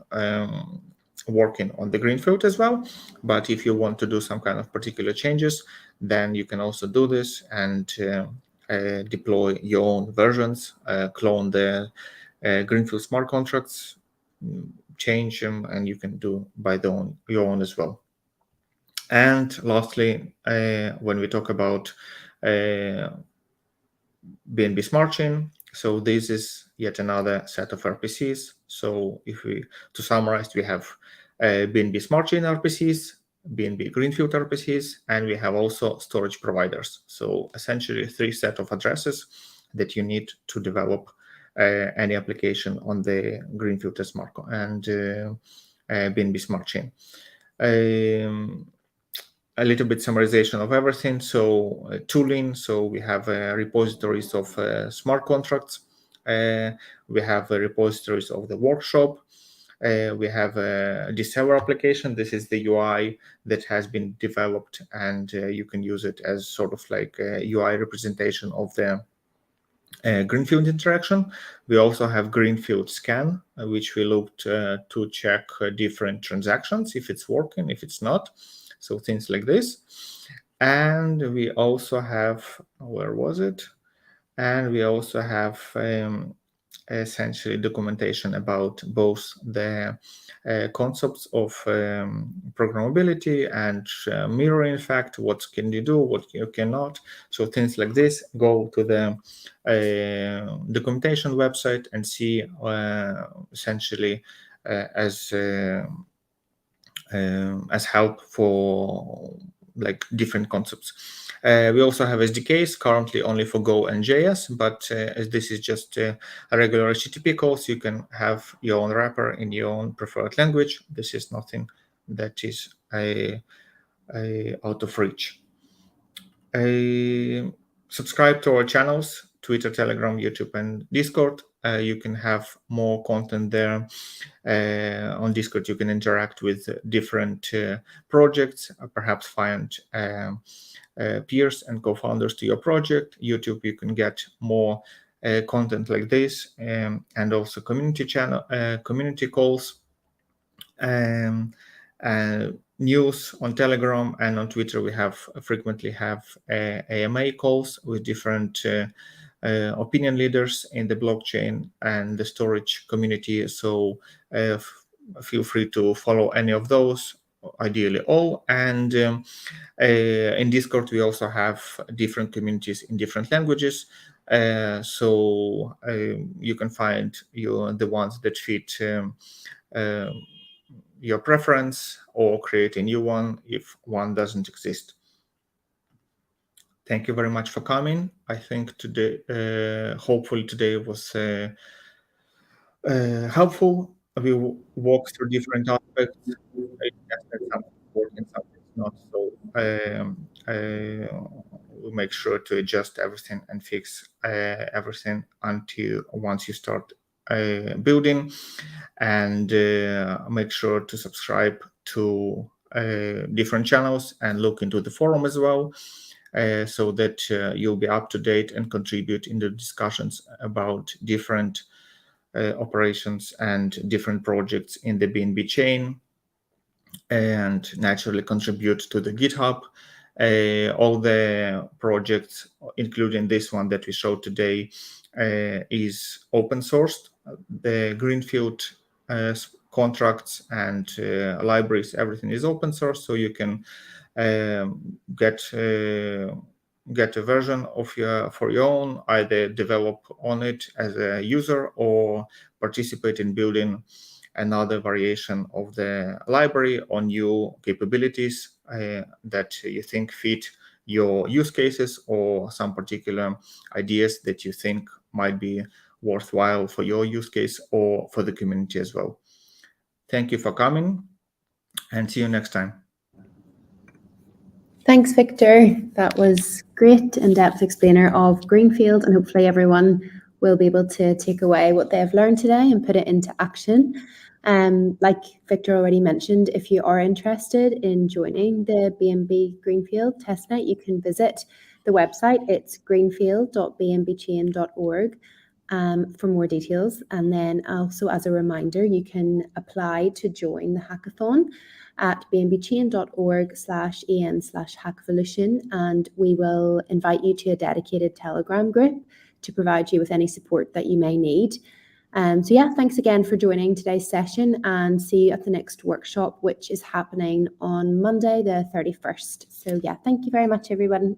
working on the Greenfield as well. But if you want to do some kind of particular changes, then you can also do this and deploy your own versions, clone the Greenfield smart contracts, change them, and you can do by your own as well. And lastly, when we talk about BNB Smart Chain, So this is yet another set of RPCs. So to summarize, we have BNB Smart Chain RPCs, BNB Greenfield RPCs, and we have also storage providers. So essentially 3 sets of addresses that you need to develop any application on the Greenfield and BNB Smart Chain. A little bit summarization of everything. So tooling, so we have repositories of smart contracts. We have repositories of the workshop. We have the server application. This is the UI that has been developed, and you can use it as sort of like a UI representation of the Greenfield interaction. We also have Greenfield scan, which we looked to check different transactions, if it's working, if it's not. So things like this. And we also have, where was it? And we also have essentially documentation about both the concepts of programmability and mirroring effect. What can you do, what you cannot. So things like this, go to the documentation website and see essentially as help for like different concepts. We also have SDKs currently only for Go and JS, but as this is just a regular HTTP calls, you can have your own wrapper in your own preferred language. This is nothing that is out of reach. Subscribe to our channels, Twitter, Telegram, YouTube, and Discord. You can have more content there. On Discord, you can interact with different projects, perhaps find peers and co-founders to your project. YouTube, you can get more content like this, and also community calls, news on Telegram, and on Twitter we frequently have AMA calls with different opinion leaders in the blockchain and the storage community. So feel free to follow any of those, ideally all. And in Discord we also have different communities in different languages. So you can find the ones that fit your preference, or create a new one if one doesn't exist. Thank you very much for coming. I think today, hopefully today was helpful. We walked through different aspects. Something working, something's not. So we'll make sure to adjust everything and fix everything once you start building, and make sure to subscribe to different channels and look into the forum as well, so that you'll be up to date and contribute in the discussions about different operations and different projects in the BNB chain, and naturally contribute to the GitHub. All the projects, including this one that we showed today, is open sourced. The Greenfield contracts and libraries, everything is open source, so you can get a version of for your own, either develop on it as a user or participate in building another variation of the library on new capabilities that you think fit your use cases, or some particular ideas that you think might be worthwhile for your use case or for the community as well. Thank you for coming, and see you next time. Thanks, Victor. That was great in-depth explainer of Greenfield, and hopefully everyone will be able to take away what they have learned today and put it into action. Like Victor already mentioned, if you are interested in joining the BNB Greenfield testnet, you can visit the website. It's greenfield.bnbchain.org for more details. And then also, as a reminder, you can apply to join the hackathon at bnbchain.org/en/hackvolution, and we will invite you to a dedicated Telegram group to provide you with any support that you may need. So yeah, thanks again for joining today's session, and see you at the next workshop, which is happening on Monday the 31st. So yeah, thank you very much, everyone.